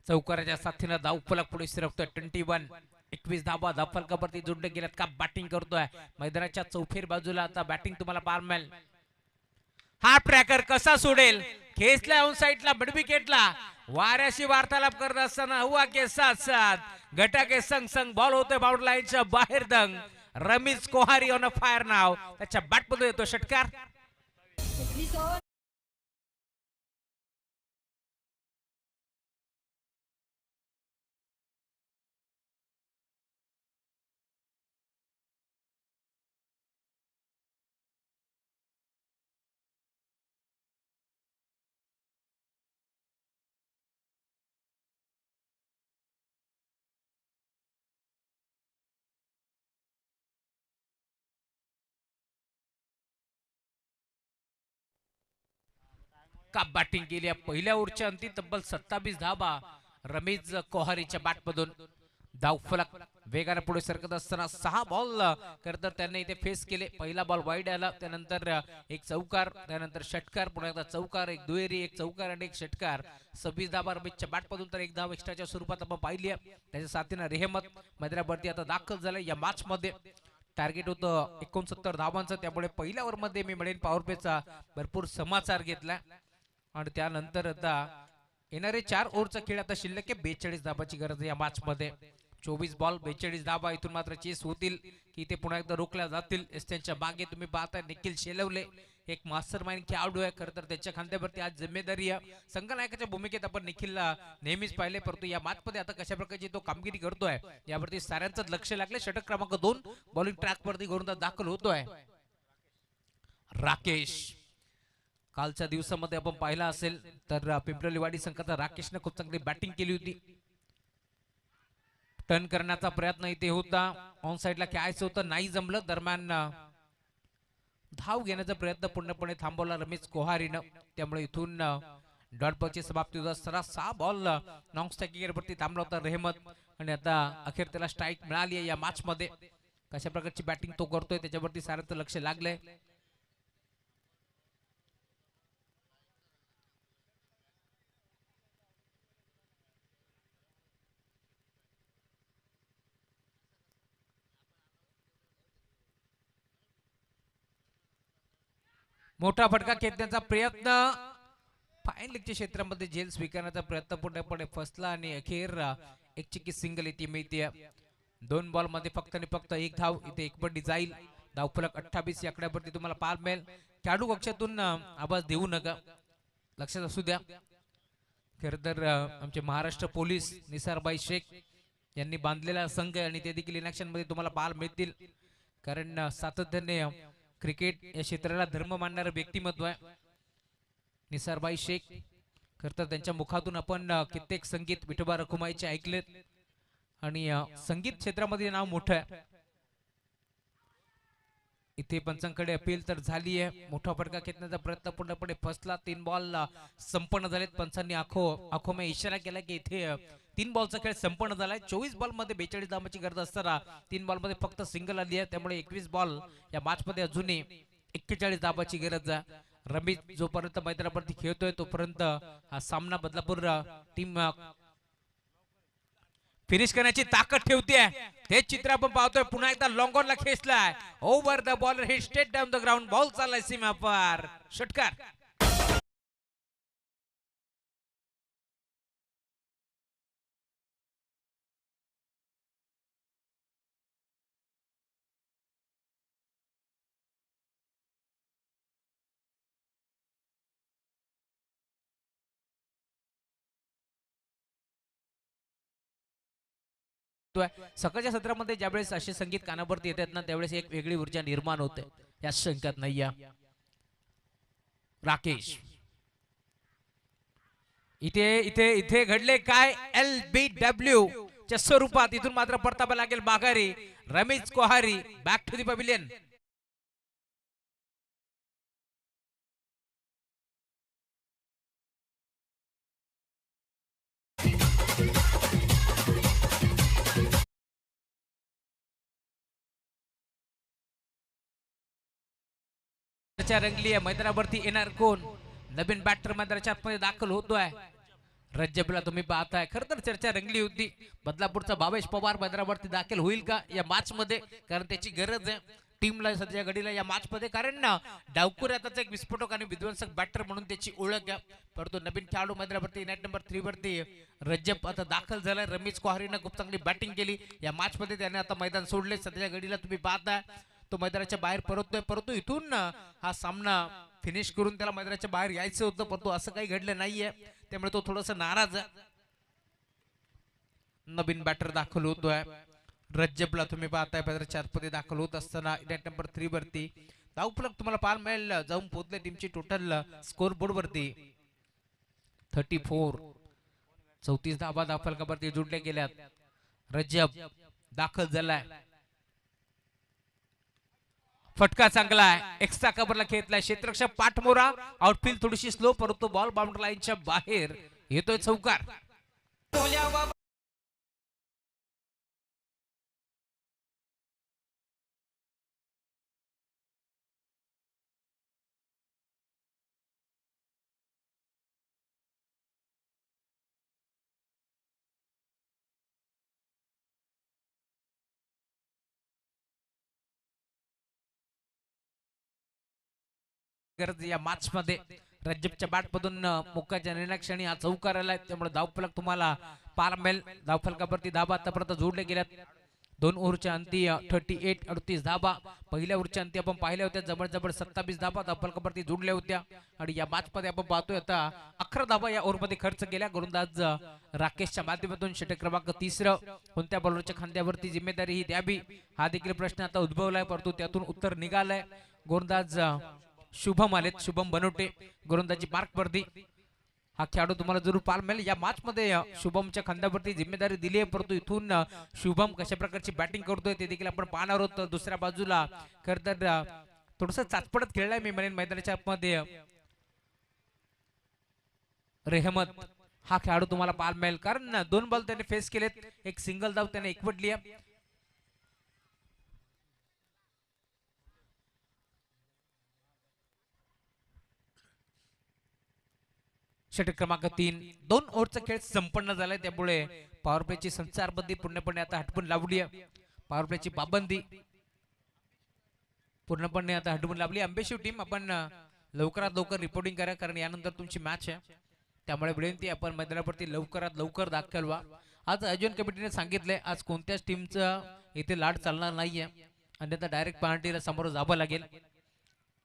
चौकाराच्या साथीनं धावफलक पुढे सरकतोय. 21 21 धाबा धावफलकावरती जोडले गेल्यात. का बॅटिंग करतोय मैदानाच्या चौफेर बाजूला. आता बॅटिंग तुम्हाला पाहायला मिळेल. हा ट्रॅकर कसा सोडेल. खेचला ऑन साइडला मिड विकेटला. वाऱ्याशी वार्तालाप करत असताना हुआ के साथ साथ गटा के संग संग बॉल होतोय बाउंड्री लाईनच्या बाहेर. दंग Rameez Kohari on a fire नाव. त्याच्या बॅटमध्ये येतो षटकार. का बॅटिंग केली. पहिल्या ओव्हरच्या अंती तब्बल 27 धाबा रमीज कोहारीच्या बॅटमधून. धावफलक वेगाने पुढे सरकत असताना 6 बॉल करतर त्यांनी इथे फेस केले. पहिला बॉल वाईड आला. त्यानंतर एक चौकार, त्यानंतर षटकार, पुन्हा एकदा चौकार, एक दुहेरी, एक चौकार आणि एक षटकार. 26 धाबा रमीजच्या बॅटमधून. तर एक धाव एक्स्ट्राच्या स्वरूपात आपण पाहिली. त्याच्या साथीनं रेहमत मैदानावरती आता दाखल झालं. या मॅच मध्ये टार्गेट होतं 69 धावांचं. त्यामुळे पहिल्या ओव्हर मध्ये मी म्हणेन पॉवर प्लेचा भरपूर समाचार घेतला. आणि त्यानंतर आता येणारे 4 ओव्हरचा खेळ आता शिल्लक आहे. 42 धाबाची गरज आहे या मॅच मध्ये. 24 बॉल 42 धाबा. इथून मात्र चेस होतील की ते पुन्हा एकदा रोखल्या जातील. एसटीच्या बागे तुम्ही पाहताय निखिल शेलवले एक मास्टर माइंड खेळाडू आहे. खरं तर त्याच्या खांद्यावरती आज जिम्मेदारी आहे. संघनायकाच्या भूमिकेत आपण निखिलला नेहमीच पाहिले, परंतु या मॅच मध्ये आता कशा प्रकारची तो कामगिरी करतोय यावरती साऱ्यांचं लक्ष लागले. षटक क्रमांक 2 बॉलिंग ट्रॅक वरती घरून दाखल होतोय. राकेश कालच्या दिवसामध्ये आपण पाहिला असेल तर पिंपळेवाडी संघाचा राकेशने खूप चांगली बॅटिंग केली होती. टर्न करण्याचा प्रयत्न इथे होता. ऑन साइडला खेळायचं होतं, नाही जमलं. दरम्यान धाव घेण्याचा प्रयत्न पूर्णपणे थांबवला रमेश कोहारीनं. त्यामुळे इथून डॉट बॉलची समाप्ती होत असताना 6 बॉल नॉन स्ट्रायकिंग वरती थांबला होता रेहमत. आणि आता अखेर त्याला स्ट्राईक मिळाली आहे या मॅच मध्ये. कशा प्रकारची बॅटिंग तो करतोय त्याच्यावरती साऱ्यांचं लक्ष लागलंय. मोठा फटका खेचण्याचा प्रयत्न. फाईन लीगच्या क्षेत्रामध्ये झेल स्वीकारण्याचा प्रयत्न पूर्णपणे फसला आणि अखेर एक चिकी सिंगल इथे मिळते. 2 बॉल मध्ये फक्त आणि फक्त 1 धाव इथे एक बंडी जाईल. धावफलक 28 या आकड्यावरती तुम्हाला पाहायला मिळेल. खेळाडू कक्षातून आवाज देऊ नका, लक्षात असू द्या. खरं तर आमचे महाराष्ट्र पोलीस निसारबाई शेख यांनी बांधलेला संघ आणि ते देखील इनॅक्शन मध्ये तुम्हाला पाहायला मिळतील. कारण सातत्याने क्रिकेट या क्षेत्राला धर्म मानणारं व्यक्तिमत्व आहे निसारबाई शेख. खरं तर त्यांच्या मुखातून आपण कित्येक संगीत विठोबा रखुमाईचे ऐकलेत आणि संगीत क्षेत्रामध्ये नाव मोठं आहे. इथे पंचांकडे अपील तर झाली आहे. मोठा फटका खेचण्याचा प्रयत्न पूर्णपणे फसला. 3 बॉल संपन्न झालेत. पंचांनी आखो में इशारा केला की इथे 3 बॉलचा खेळ संपन्न झालाय. 24 बॉल मध्ये 42 धावांची गरज असताना 3 बॉल मध्ये फक्त सिंगल आली आहे. त्यामुळे 21 बॉल या मॅच मध्ये अजूनही 41 धावांची गरज आहे. रमीज जोपर्यंत मैदानावरती खेळतोय तोपर्यंत हा सामना बदलापूर टीम फिनिश करण्याची ताकद ठेवते. हे चित्र आपण पाहतोय. पुन्हा एकदा लॉंग ऑनला खेचलाय. Over the bowler hit straight down the ground. Ball चाललाय सीमा पार. षटकार. सकाळच्या सत्रामध्ये ज्यावेळेस असे संगीत कानावरती येतात ना त्यावेळेस एक वेगळी ऊर्जा निर्माण होते या शंकात नाही राकेश इथे इथे इथे घडले काय LBW च्या स्वरूपात इथून मात्र परतावा लागेल माघारी Ramesh Kohari back to the pavilion रंगली आहे मैदानावरती येणार कोण नवीन बॅटर मैदानाच्या आतमध्ये दाखल होतोय रज्जबला तुम्ही पाहताय खर तर चर्चा रंगली होती बदलापूरचा भावेश पवार मैदानावरती दाखल होईल का या मॅच मध्ये कारण त्याची गरज आहे टीमला सध्या घडीला या मॅच मध्ये कारण ना डावकुर आताचा एक विस्फोटक आणि विध्वंसक बॅटर म्हणून त्याची ओळख आहे परंतु नवीन खेळाडू मैदानावरती नेट नंबर 3 वरती रज्जब आता दाखल झालाय रमेश कोहारीनं खूप चांगली बॅटिंग केली या मॅच मध्ये त्याने आता मैदान सोडले सध्या घडीला तुम्ही पाहताय तो मैदानाच्या बाहेर परततोय परंतु इथून हा सामना फिनिश करून त्याला मैदानाच्या बाहेर यायचं होतं परंतु असं काही घडलं नाहीये त्यामुळे तो थोडासा नाराज आहे नवीन बॅटर दाखल होतोय रज्जबला तुम्ही पाहताय मैदानाच्या आतमध्ये दाखल होत असताना नेट नंबर 3 वरती धावफलक तुम्हाला पाहायला मिळेल जाऊन पोहोचले टीमची टोटल स्कोर बोर्ड वरती 34 34 धावा धावफलकावरती जोडल्या गेल्यात रज्जब दाखल झालाय फटका चांगला आहे एक्स्ट्रा कव्हरला खेळलाय क्षेत्ररक्षक पाठमोरा आउटफील्ड थोडीशी स्लो परंतु बॉल बाउंड्री लाईनच्या बाहेर येतोय चौकार गरज या मॅच मध्ये रज्जबच्या बॅट मधून मुक्काच्या निर्णयाक्षणी हा चौकार आलाय त्यामुळे धावफलक तुम्हाला पार मिळेल धावफलकावरती धाबा आतापर्यंत जोडले गेल्यात 2 ओव्हरच्या अंती 38-38 धाबा पहिल्या ओव्हरच्या अंती आपण पाहिल्या होत्या जवळ 27 धाबा धावफलकावरती जोडल्या होत्या आणि या मॅच मध्ये आपण पाहतोय आता 11 धाबा या ओव्हर मध्ये खर्च केल्या गोलंदाज राकेशच्या माध्यमातून षटक क्रमांक 3 कोणत्या बॉलरच्या खांद्यावरती जिम्मेदारी ही द्यावी हा देखील प्रश्न आता उद्भवलाय परंतु त्यातून उत्तर निघालंय गोलंदाज शुभम आलेत शुभम बनवटे गोलंदाजी मार्क वरती हा खेळाडू तुम्हाला जरूर पाहायला मिळेल या मॅच मध्ये शुभमच्या खांद्यावरती जिम्मेदारी दिली आहे परंतु इथून शुभम कशा प्रकारची बॅटिंग करतोय ते देखील आपण पाहणार आहोत दुसऱ्या बाजूला खर तर थोडस चाचपडत खेळलाय मी म्हणेन मैदानाच्या आतमध्ये रेहमत हा खेळाडू तुम्हाला पाहायला मिळेल कारण 2 बॉल त्याने फेस केलेत एक सिंगल धाव त्याने एकवटली आहे षटक क्रमांक 3 2 ओव्हरचा खेळ संपन्न झालाय त्यामुळे पॉवर प्लेची संचारबंदी पूर्णपणे आता हटवून लावली आहे पॉवर प्लेची पाबंदी पूर्णपणे आता हटवून लावली अंबेशिव टीम आपण लवकरात लवकर रिपोर्टिंग करा कारण यानंतर तुमची मॅच आहे त्यामुळे विनंती आपण मैदानावरती लवकरात लवकर दाखल व्हा आज आयोजन कमिटीने सांगितलंय आज कोणत्याच टीमचा इथे लाड चालणार नाहीये अन्यथा डायरेक्ट पेनल्टीला समोर जावं लागेल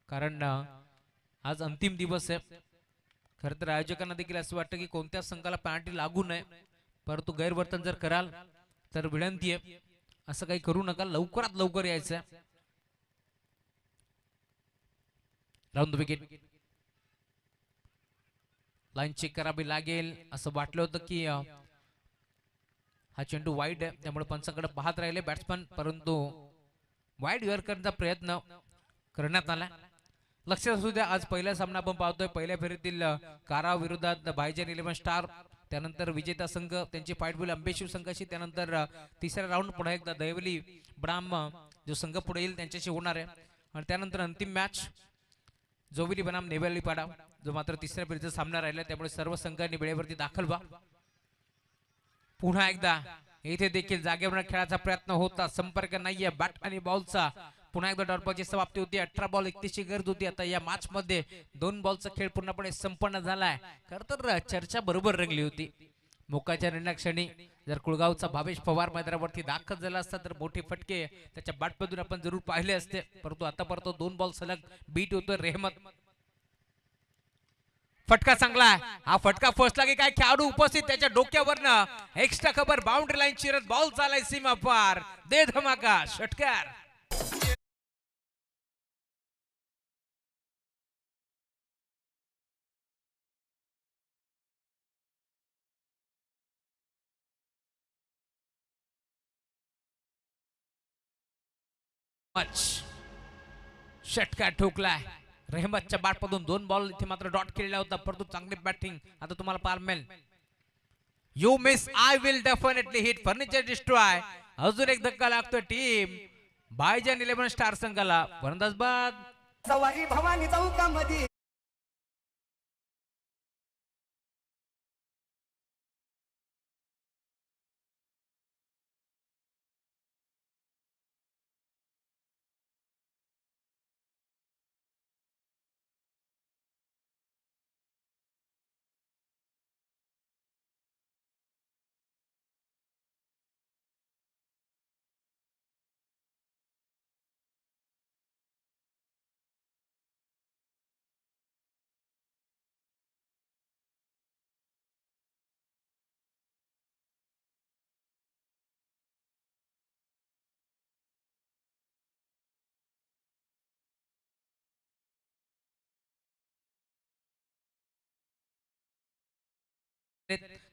कारण आज अंतिम दिवस आहे खरं तर आयोजकांना देखील असं वाटतं की कोणत्याच संघाला पेनल्टी लागू नये परंतु गैरवर्तन जर कराल तर विनंती आहे असं काही करू नका लवकरात लवकर यायचं round the wicket line check करावी लागेल असं वाटलं होतं की हा चेंडू वाईड आहे त्यामुळे पंचांकडे पाहत राहिले बॅट्समन परंतु वाईड वेअर करण्याचा प्रयत्न करण्यात आला लक्षात असू द्या आज पहिला सामना आपण पाहतोय पहिल्या फेरीतील कारा विरोधात भाईजान 11 स्टार त्यानंतर विजेता संघ त्यांची फाईट होईल अंबेशिव संघाशी त्यानंतर तिसरा राऊंड पुन्हा एकदा दैवली ब्राह्म जो संघ पुढे येईल त्यांच्याशी होणार आहे आणि त्यानंतर अंतिम मॅच जोविली बनाम नेवेली पाडा जो मात्र तिसऱ्या फेरीचा सामना राहिला त्यामुळे सर्व संघांनी वेळेवरती दाखल व्हा पुन्हा एकदा येथे देखील जागेवर खेळाचा प्रयत्न होता संपर्क नाहीये बॅट आणि बॉलचा पुन्हा एकदा डॉटबॉलची समाप्ती होती 18 बॉल 31 ची गरज होती आता या मॅच मध्ये 2 बॉलचा खेळ पूर्णपणे संपन्न झालाय खरं तर चर्चा बरोबर रंगली होती मोकाच्या निर्णयाक्षणी जर कुळगावचा भावेश पवार मैदानावरती दाखल झाला असता तर मोठे फटके त्याच्या बॅटमधून आपण जरूर पाहिले असते परंतु आतापर्यंत 2 बॉल सलग बीट होतोय रेहमत फटका चांगला आहे. हा फटका फसला की काय खेळाडू उपस्थित त्याच्या डोक्यावरनं एक्स्ट्रा खबर बाउंड्री लाईन चिरत बॉल चालाय सीमा पार. दे धमाका षटकार. षटकार ठोकलाय. रेहमतच्या बॅटमधून 2 बॉल इथे मात्र डॉट केलेला होता, परंतु चांगली बॅटिंग आता तुम्हाला पाहायला मिळेल. You miss I will definitely hit furniture destroy. अजून एक धक्का लागतो टीम भाईजान 11 स्टार संघाला. फलंदाज बाद. सवारी भवानी चौकामध्ये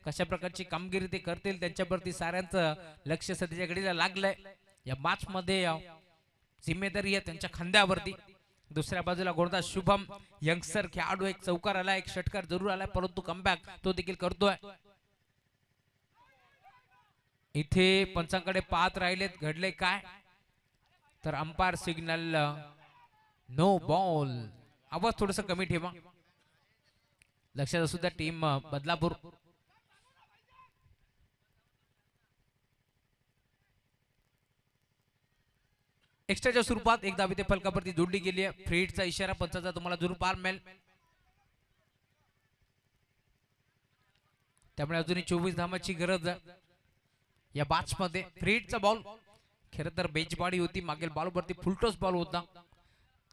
कशा प्रकारची कामगिरी ते करतील त्यांच्यावरती साऱ्यांचं लक्ष सध्याच्या घडीला लागलंय. या मॅच मध्ये जिम्मेदारी आहे त्यांच्या खांद्यावरती. दुसऱ्या बाजूला गोलंदाज शुभम यंगस्टर खेळाडू एक चौकार आला, एक षटकार जरूर आलाय, परंतु कमबॅक तो देखील करतोय. इथे पंचांकडे पाहत राहिलेत, घडले काय तर अंपायर सिग्नल नो बॉल. आवाज थोडस कमी ठेवा. लक्षात असू द्या टीम बदलापूर एक्स्ट्राच्या स्वरूपात एक धाव इथे फलकावरती जोडली गेली आहे. फ्री हिटचा इशारा पंचाचा तुम्हाला जरूर पार मिळेल. त्यामुळे अजूनही 24 धावांची गरज आहे या बॅच मध्ये. फ्री हिटचा बॉल खरं तर बेचबाडी होती, मागील बॉलवरती फुलटॉस बॉल होता,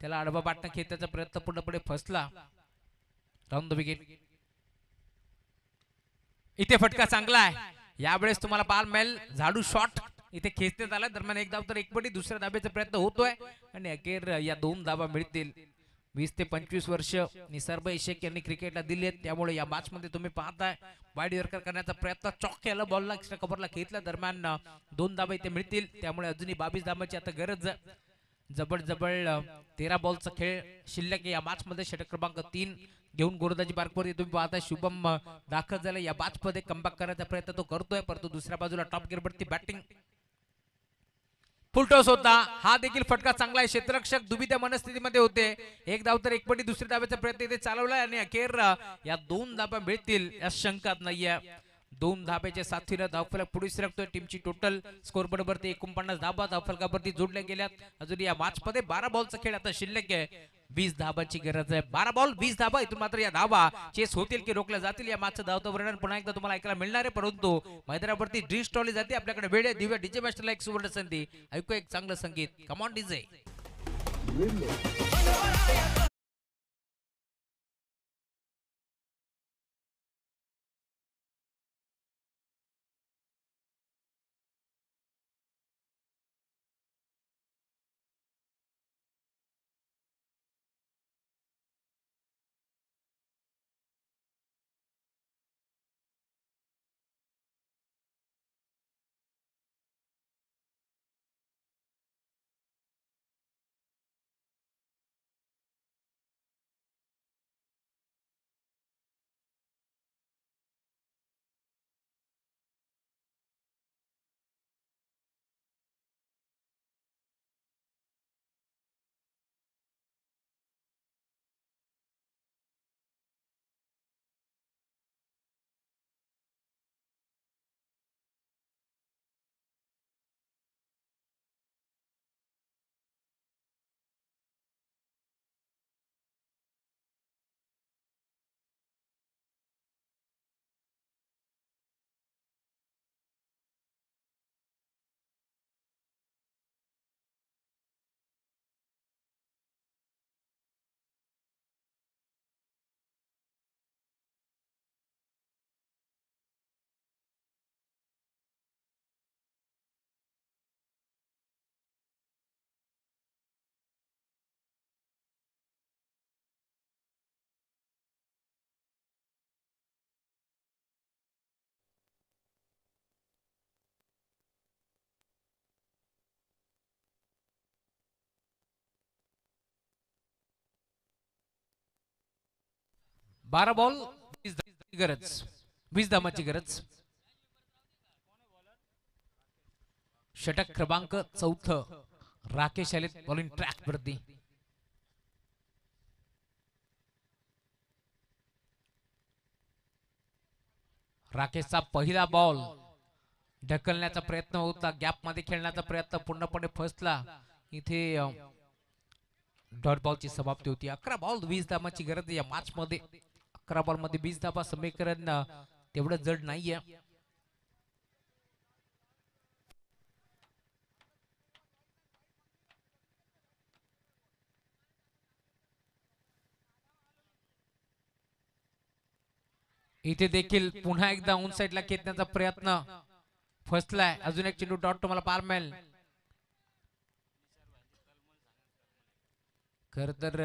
त्याला आडवा बाटणा खेळण्याचा प्रयत्न पूर्णपणे फसला. Round the wicket. इथे फटका चांगला आहे. यावेळेस तुम्हाला पाहायला मिळेल झाडू शॉट इथे खेचण्यात आला. दरम्यान एक धाव तर एकपटी दुसऱ्या धाब्याचा प्रयत्न होतोय आणि अखेर या 2 धावा मिळतील. 20 ते 25 वर्ष निसर्ग शेख यांनी क्रिकेटला दिली आहेत, त्यामुळे या मॅच मध्ये तुम्ही पाहताय वाईड यॉर्कर करण्याचा प्रयत्न चॉक केला, बॉलला एक्स्ट्रा कव्हरला घेतला. दरम्यान 2 धावा इथे मिळतील, त्यामुळे अजूनही 22 धावांची आता गरज. जबळ 13 बॉलचा खेळ शिल्लक या मॅच मध्ये. षटक क्रमांक 3 घेऊन गोलंदाजी मार्कवरती तुम्ही पाहताय शुभम दाखल झाला. या मॅच मध्ये कमबॅक करण्याचा प्रयत्न तो करतोय, परंतु दुसऱ्या बाजूला टॉप गिअरवरती बॅटिंग फुलटॉस होता. हा देखील फटका चांगला आहे. क्षेत्ररक्षक दुविधा मनस्थितीमध्ये होते. एक धाव तर एकपटी दुसऱ्या धाव्याचा प्रयत्न इथे चालवलाय आणि अखेर या 2 धावा मिळतील या शंकात नाहीये. 2 धाब्याच्या साथीनं धावफलक पुढे सरकतोय. टीमची टोटल स्कोर बोर्डवरती 49 धाबा धावफलकावरती जोडल्या गेल्यात. अजून या मॅच मध्ये 12 बॉलचा खेळ आता शिल्लक आहे. 20 धाबांची गरज आहे. 12 बॉल 20 धाबा. इथून मात्र या धाबा चेस होतील की रोखल्या जातील या मॅचचं धावतं वर्णन पुन्हा एकदा तुम्हाला ऐकायला मिळणार आहे, परंतु मैदानावरती ड्रीम स्टॉली जाते. आपल्याकडे वेळ आहे. दिव्या डीजे मास्टरला एक सुवर्ण संधी. ऐकू एक चांगलं संगीत. Come on DJ. 12 बॉल 20 धावांची गरज, 20 धावांची गरज. षटक क्रमांक 4 राकेश आले बॉलिंग ट्रॅक वरती. राकेशचा पहिला बॉल ढकलण्याचा प्रयत्न होता, गॅप मध्ये खेळण्याचा प्रयत्न पूर्णपणे फसला. इथे डॉट बॉलची समाप्ती होती. 11 बॉल 20 धावांची गरज या मॅच मध्ये. 11 बॉल मध्ये 20 धावा समीकरण तेवढं जड नाहीये. इथे देखील पुन्हा एकदा ऑन साइडला खेचण्याचा प्रयत्न फसलाय. अजून एक चेंडू डॉट तुम्हाला पार मिळेल. खर तर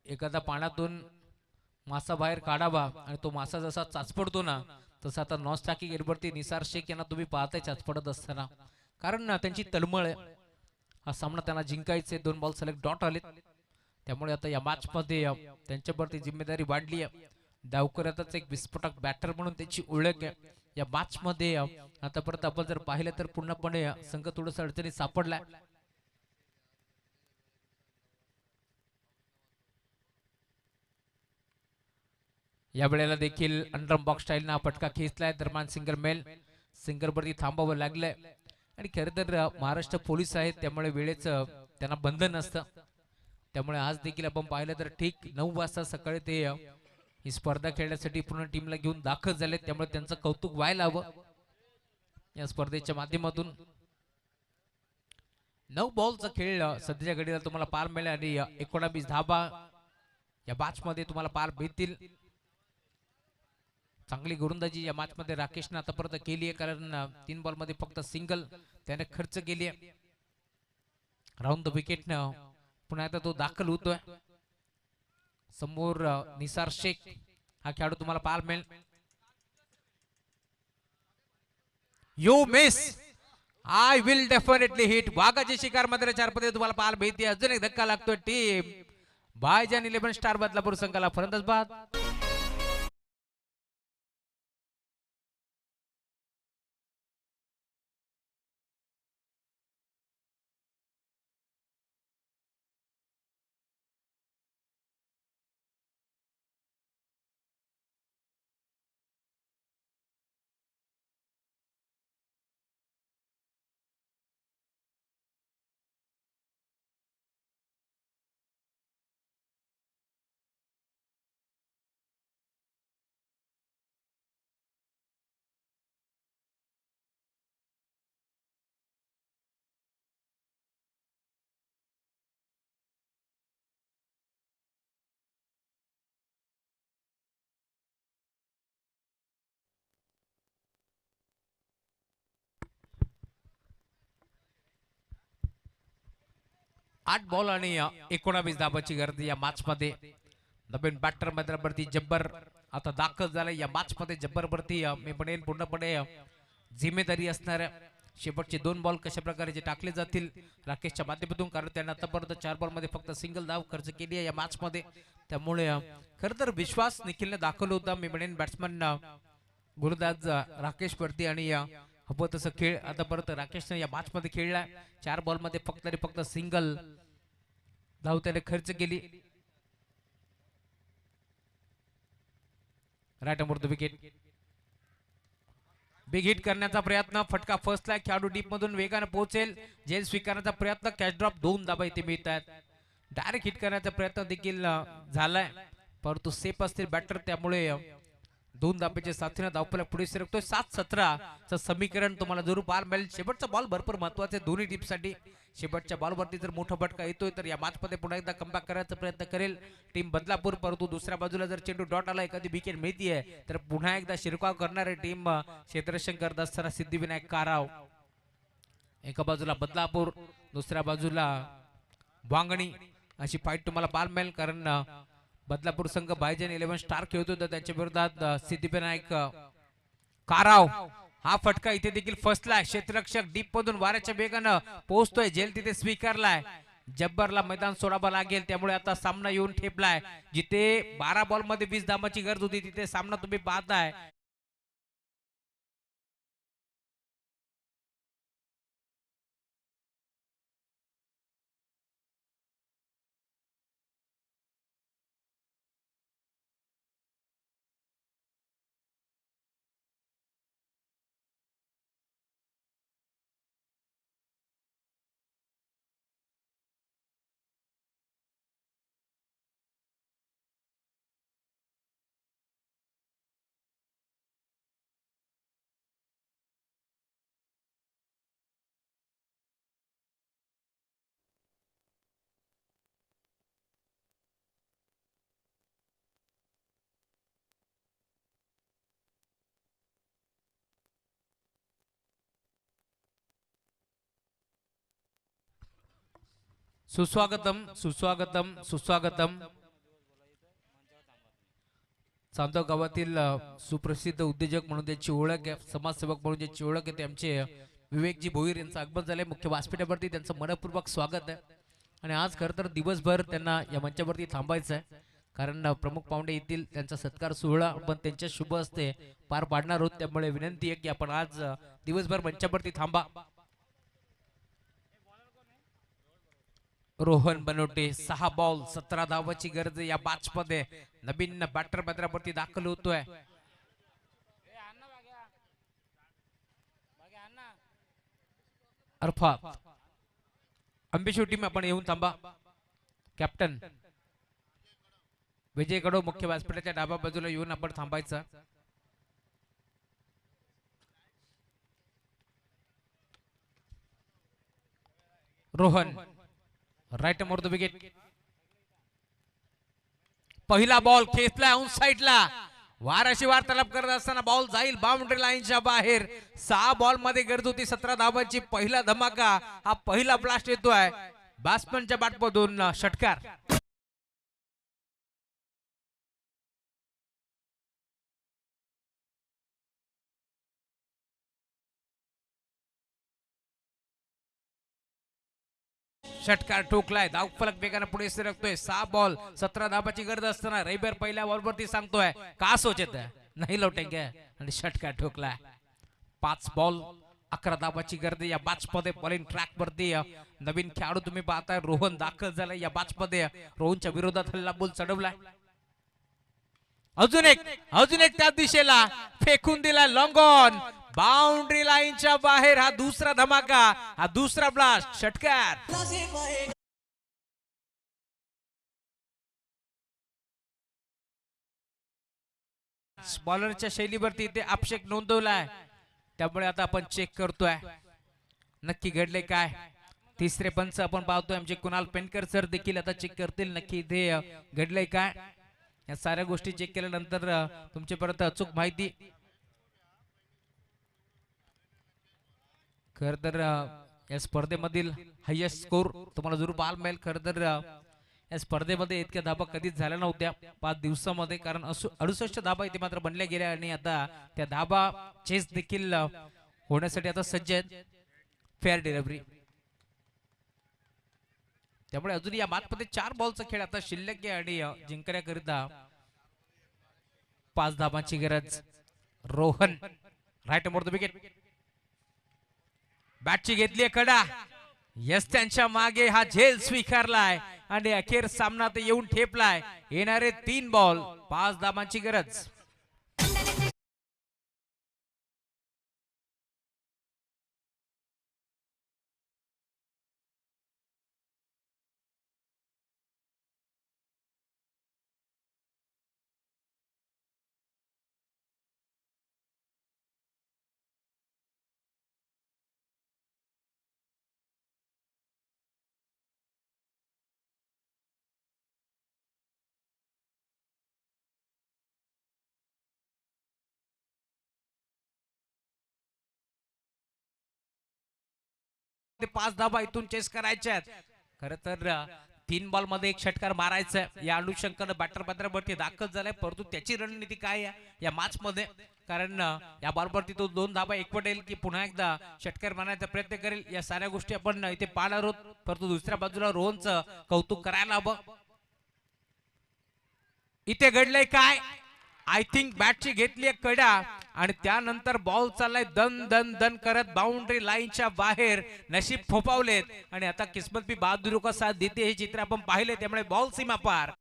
एखादा पाण्यातून मासा बाहेर काढावा आणि तो मासा जसा चाचपडतो ना, तसा आता नॉन स्ट्रायकिंग गेटवरती निसार शेख यांना तुम्ही पाहताय चाचपडत असताना. कारण ना त्यांची तळमळ आहे, हा सामना त्यांना जिंकायचे. 2 बॉल सलग डॉट आलेत, त्यामुळे आता या मॅच मध्ये त्यांच्यावरती जिम्मेदारी वाढली आहे. डावकऱ्यातच एक विस्फोटक बॅटर म्हणून त्याची ओळख आहे. या मॅच मध्ये आतापर्यंत आपण जर पाहिलं तर पूर्णपणे संघ थोडस अडचणीत सापडलाय. या वेळेला देखील अंडर बॉक्स स्टाईल हा फटका खेचलाय. दरम्यान सिंगल मेल, सिंगल वरती थांबावं लागलंय. आणि खरं तर महाराष्ट्र पोलीस आहेत, त्यामुळे वेळेचं त्यांना बंधन नसतं. त्यामुळे आज देखील आपण पाहिलं तर ठीक 9 वाजता सकाळी ते ही स्पर्धा खेळण्यासाठी पूर्ण टीमला घेऊन दाखल झाले. त्यामुळे त्यांचं कौतुक व्हायला हवं या स्पर्धेच्या माध्यमातून. 9 बॉलचा खेळ सध्याच्या घडीला तुम्हाला पार मिळेल आणि 19 धावा या मॅच मध्ये तुम्हाला पार भेटतील. चांगली गोलंदाजी या मॅच मध्ये राकेशने आतापर्यंत केली आहे, कारण 3 बॉल मध्ये फक्त सिंगल त्याने खर्च केली आहे. राऊंड द विकेट पुन्हा एकदा तो दाखल होतोय. समोर निसार शेख हा खेळाडू तुम्हाला पार मिळेल. You miss, I will definitely hit. वाघाची शिकार मध्ये 4 पदे तुम्हाला पार भेटते. अजून एक धक्का लागतोय टीम भाईजान 11 स्टार बदलापूर संघाला. फलंदाज बाद. आठ बॉल आणि 19 धावांची गर्दी या मॅच मध्ये. नवीन बॅटर मैदानावरती जब्बर आता दाखल झाला या मॅच मध्ये. जब्बर वरती मी म्हणेन पूर्णपणे जिम्मेदारी असणार. शेवटचे 2 बॉल कशा प्रकारे जे टाकले जातील राकेशच्या माध्यमातून, कारण त्याने आतापर्यंत 4 बॉल मध्ये फक्त सिंगल धाव खर्च केली आहे या मॅच मध्ये. त्यामुळे खरं तर विश्वास निखिलने दाखवला होता. मी म्हणेन बॅट्समन गुरुदास राकेश वरती आणि हवं तसं खेळ आतापर्यंत राकेशने या मॅच मध्ये खेळला. 4 बॉल मध्ये फक्त सिंगल धाव त्याने खर्च केली. Right arm over the wicket. Big hit करण्याचा प्रयत्न, फटका फसलाय. खेळाडू डीप मधून वेगाने पोहोचेल. झेल स्वीकारण्याचा प्रयत्न, कॅच ड्रॉप. 2 धावा इथे मिळत आहेत. डायरेक्ट हिट करण्याचा प्रयत्न देखील झालाय, परंतु सेफ असतील बॅटर, त्यामुळे 2 धाब्याच्या साथीने धावफलक पुढे सरकतोय. 7-17 चं समीकरण तुम्हाला जरूर पार मिळेल. शेवटचा बॉल भरपूर महत्वाचा आहे दोन्ही टीमसाठी. शेवटच्या बॉलवरती जर मोठा फटका येतोय तर या मॅच मध्ये पुन्हा एकदा कमबॅक करायचा प्रयत्न करेल टीम बदलापूर. परंतु दुसऱ्या बाजूला जर चेंडू डॉट आला, एखादी विकेट मिळतीये, तर पुन्हा एकदा शिरकाव करणारे टीम क्षेत्ररक्षण करत असताना सिद्धिविनायक काराव. एका बाजूला बदलापूर, दुसऱ्या बाजूला वांगणी, अशी फाईट तुम्हाला पार मिळेल. कारण बदलापूर संघ भाईजान 11 स्टार खेळतो, तर त्यांच्या विरोधात सिद्धिविनायक काराव. हा फटका इथे देखील फसलाय. क्षेत्ररक्षक डीप मधून वाऱ्याच्या वेगानं पोहोचतोय. झेल तिथे स्वीकारलाय. जब्बरला मैदान सोडावं लागेल, त्यामुळे आता सामना येऊन ठेपलाय. जिथे 12 बॉल मध्ये 20 धावांची गरज होती तिथे सामना तुम्ही पाहताय. सुस्वागतम सुस्वागतम सुस्वागतम. चांदोद गावातील सुप्रसिद्ध उद्योजक म्हणून त्यांची ओळख आहे, समाजसेवक म्हणून ज्यांची ओळख आहे, ते आमचे विवेकजी भोईर यांचं आगमन झालंय मुख्य व्यासपीठावरती. त्यांचं मनपूर्वक स्वागत आहे. आणि आज खरं तर दिवसभर त्यांना या मंचावरती थांबायचं आहे, कारण प्रमुख पाहुणे येतील. त्यांचा सत्कार सोहळा आपण त्यांच्या शुभ हस्ते पार पाडणार आहोत. त्यामुळे विनंती आहे की आपण आज दिवसभर मंचावरती थांबा. रोहन बनवटे 6 बॉल 17 धावाची गरज या बॅच मध्ये. नवीन बॅटर मैदानावरती दाखल होतोय. अर्थात अंबिशो टीम आपण येऊन थांबा. कॅप्टन विजय कडो मुख्य व्यासपीठाच्या डाव्या बाजूला येऊन आपण थांबायचं. Rohan right more the wicket. पहिला बॉल खेचला ऑन साइडला. वाराशी वार तलब करत असताना बॉल जाईल बाउंड्री लाईनच्या बाहेर. 6 बॉल मध्ये गरज होती 17 धावांची. पहिला धमाका, हा पहिला ब्लास्ट येतोय बॅट्समनच्या बॅटमधून. षटकार. षटकार ठोकलाय. धावफलक वेगाने पुढे सरकतोय. 6 बॉल 17 धावांची गरज असताना रविवार पहिल्या बॉलवरती सांगतोय का सोचत नाही लौटेंगे, आणि षटकार ठोकलाय. 5 बॉल 11 धावांची गरज या बॅच मध्ये. बॉलिंग ट्रॅक वरती नवीन खेळाडू तुम्ही पाहताय रोहन दाखल झालाय या बॅच मध्ये. रोहनच्या विरोधात हल्ला बॉल चढवलाय. अजून एक त्या दिशेला फेकून दिला लॉंग ऑन. बाउंड्री लाईनच्या बाहेर. हा दुसरा धमाका, हा दुसरा ब्लास्ट. षटकार. बॉलरच्या शैलीवरती इथे आक्षेप नोंदवलाय, त्यामुळे आता आपण चेक करतोय नक्की घडले काय. तिसरे पंच आपण पाहतोय आमचे कुणाल पेनकर सर देखील आता चेक करतील नक्की इथे घडले काय. या साऱ्या गोष्टी चेक केल्यानंतर तुमच्यापर्यंत अचूक माहिती. खर तर या स्पर्धेमधील हायएस्ट स्कोर तुम्हाला जरूर पाहायला मिळेल. खर तर या स्पर्धेमध्ये इतक्या धाबा कधीच झाल्या नव्हत्या 5 दिवसामध्ये, कारण 68 धाबा इथे मात्र बनल्या गेल्या. आणि आता त्या धाबा चेस देखील होण्यासाठी आता सज्ज आहेत. Fair delivery. त्यामुळे अजून या मॅचमध्ये 4 बॉलचा खेळ आता शिल्लक आहे आणि जिंकण्याकरिता 5 धाबांची गरज. Rohan right more the wicket. बॅटची घेतली कडा. यस, त्यांच्या मागे हा झेल स्वीकारलाय आणि अखेर सामना ते येऊन ठेपलाय. येणारे 3 बॉल 5 धाबांची गरज. ते 5 धाबा इथून चेस करायच्या आहेत. खर तर 3 बॉल मध्ये एक षटकार मारायचा या अनुषंगाने बॅटर पत्रावरती दाखल झालाय, परंतु त्याची रणनीती काय आहे या मॅच मध्ये, कारण या बॉलवरती तो 2 धाबा एकवटेल की पुन्हा एकदा षटकार मारण्याचा प्रयत्न करेल, या साऱ्या गोष्टी आपण इथे पाहणार आहोत. परंतु दुसऱ्या बाजूला रोहनचं कौतुक करायला हवं. इथे घडलंय काय, आय थिंक बॅटची घेतली एक कडा आणि त्यानंतर बॉल चाललाय दन दन दन करत बाउंड्री लाईनच्या बाहेर, नशीब फोपावलेत आणि आता किस्मत भी बहादुरी का साथ देते हे चित्र आपण पाहिले, त्यामुळे बॉल सीमा पार.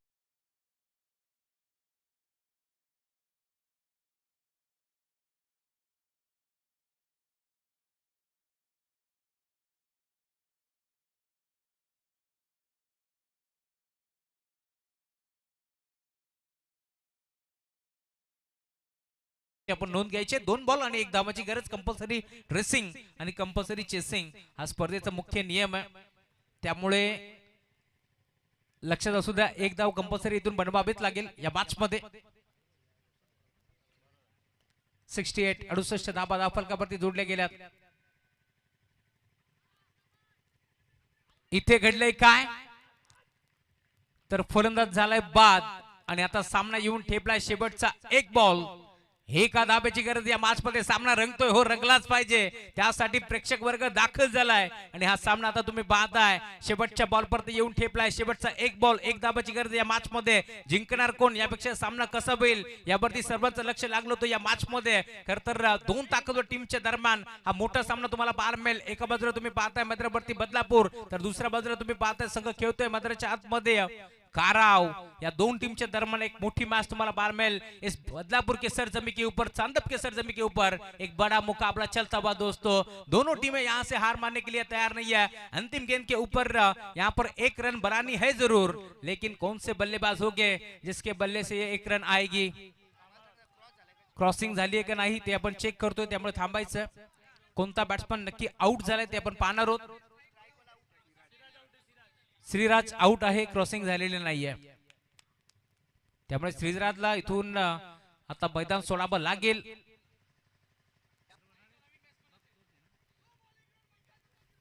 आपण नोंद घ्यायचे 2 बॉल आणि 1 धावाची गरज, कंपल्सरी रेसिंग आणि कंपल्सरी चेसिंग हा स्पर्धेचा मुख्य नियम आहे, त्यामुळे लक्षात असू द्या 1 धाव कंपल्सरी इथून बनवावीच लागेल या मॅच मध्ये. 68 धाबा धाव फलकावरती जोडल्या गेल्यात. इथे घडलंय काय, तर फलंदाज झालाय बाद आणि आता सामना येऊन ठेपलाय शेवटचा 1 बॉल. एका धाब्याची गरज या मॅच मध्ये, सामना रंगतोय, हो रंगलाच पाहिजे, त्यासाठी प्रेक्षक वर्ग दाखल झालाय आणि हा सामना आता तुम्ही पाहताय शेवटच्या बॉल परत येऊन ठेपलाय. शेवटचा 1 बॉल 1 धाब्याची गरज या मॅच मध्ये, जिंकणार कोण यापेक्षा सामना कसा होईल यावरती सर्वांचं लक्ष लागलं होतं या मॅच मध्ये. खर तर 2 ताकदवर टीमच्या दरम्यान हा मोठा सामना तुम्हाला पाहायला मिळेल. एका बाजूला तुम्ही पाहताय मद्रावरती बदलापूर, तर दुसऱ्या बाजूला तुम्ही पाहताय संघ खेळतोय मद्राच्या आतमध्ये काराव. या 2 टीमच्या दरम्यान एक मोठी मैच तुम्हाला पाहायला मिळेल. इस बदलापुर के सरजमी के ऊपर, चांदप के सरजमी के ऊपर एक बड़ा मुकाबला चलता हुआ दोस्तों. दोनों टीमें यहाँ से हार मानने के लिए तैयार नहीं है. अंतिम गेंद के ऊपर यहाँ पर 1 रन बनानी है जरूर, लेकिन कौन से बल्लेबाज होंगे जिसके बल्ले से ये 1 रन आएगी. क्रॉसिंग झाली आहे का नाही ते आपण चेक करतोय, त्यामुळे थांबायचं. कोणता बॅट्समन नक्की आउट झालाय ते आपण पाहणार आहोत. श्रीराज आउट आहे, क्रॉसिंग झालेली नाहीये, त्यामुळे श्रीराजला इथून आता मैदान सोडावं लागेल.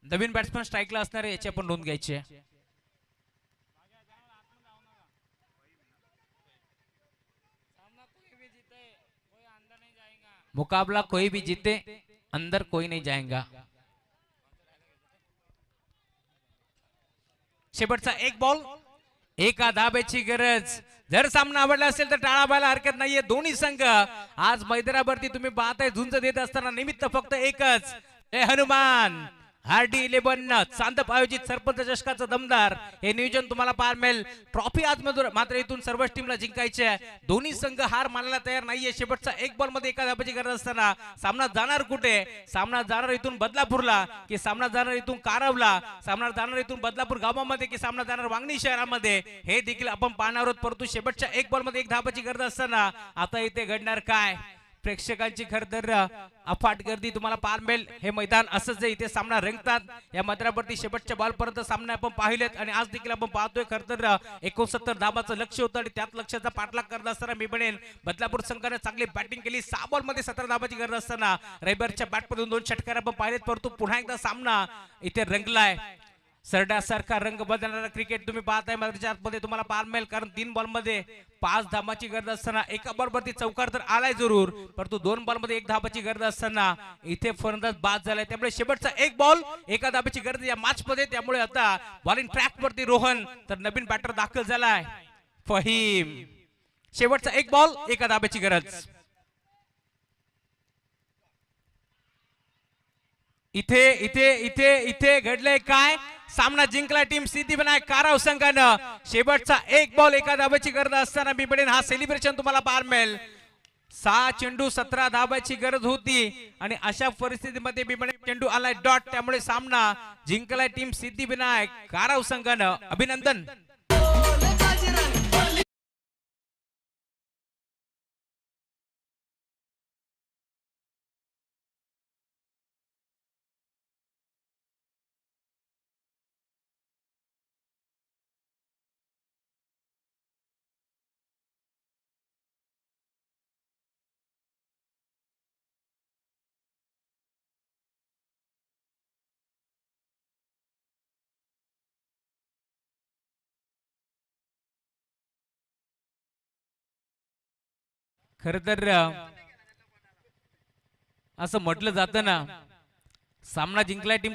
नवीन बॅट्समन स्ट्राईकला असणार आहे, याची आपण नोंद घ्यायची आहे. मुकाबला कोई भी जीते अंदर कोई नहीं जाएगा. शेवटचा 1 बॉल 1 धाब्याची गरज. जर सामना आवडला असेल तर टाळा व्हायला हरकत नाहीये. दोन्ही संघ आज मैदानावरती तुम्ही पाहताय झुंज देत असताना निमित्त फक्त एकच, जय हनुमान. RD11 चांदप आयोजित सरपंच चषकाचं दमदार हे नियोजन तुम्हाला पाहायला मिळेल. ट्रॉफी आज मात्र इथून सर्वच टीमला जिंकायची आहे. दोन्ही संघ हार मानायला तयार नाहीये. शेवटचा 1 बॉल मध्ये 1 धाब्याची गरज असताना सामना जाणार कुठे, सामना जाणार इथून बदलापूरला की सामना जाणार इथून कारवला, सामना जाणार इथून बदलापूर गावामध्ये की सामना जाणार वांगणी शहरामध्ये, हे देखील आपण पाहणार आहोत. परंतु शेवटच्या 1 बॉल मध्ये 1 धाब्याची गरज असताना आता इथे घडणार काय. प्रेक्षकांची खरतर अफाट गर्दी तुम्हाला पाहायला मिळेल. हे मैदान असंच आहे, इथे सामना रंगतात. या मैदानावरती शेवटच्या बॉल पर्यंत सामना आपण पाहिलेत आणि आज देखील आपण पाहतोय. खरतर 69 धाबाचं लक्ष होतं आणि त्यात लक्षाचा पाठलाग करत असताना मी म्हणेन बदलापूर संघाने चांगली बॅटिंग केली. 6 बॉल मध्ये 17 धाबाची गरज असताना रविवारच्या बॅटमधून 2 षटकार आपण पाहिलेत, परंतु पुन्हा एकदा सामना इथे रंगलाय. सरड्यासारखा रंग बदलणारा क्रिकेट तुम्ही पाहताय मैदानाच्या आतमध्ये तुम्हाला पाहायला मिळेल, कारण 3 बॉल मध्ये 5 धाबाची गरज असताना एका बॉल वरती चौकार तर आलाय जरूर, परंतु 2 बॉल मध्ये 1 धाबाची गरज असताना इथे फलंदाज बाद झालाय. त्यामुळे शेवटचा 1 बॉल 1 धाबाची गरज या मॅच मध्ये. त्यामुळे आता बॉलिंग ट्रॅक वरती रोहन, तर नवीन बॅटर दाखल झालाय फहीम. शेवटचा 1 बॉल 1 धाबाची गरज. इथे इथे इथे इथे घडलंय काय, सामना जिंकला टीम सिद्धिविनायक काराव संघानं. शेवटचा 1 बॉल 1 धाब्याची गरज असताना मी म्हणेन हा सेलिब्रेशन तुम्हाला पाहायला मिळेल. 6 चेंडू 17 धाब्याची गरज होती आणि अशा परिस्थितीमध्ये मी म्हणेन चेंडू आलाय डॉट. त्यामुळे सामना जिंकलाय टीम सिद्धिविनायक काराव संघानं. अभिनंदन. खर तर असं म्हटलं जातं ना, सामना जिंकलाय टीम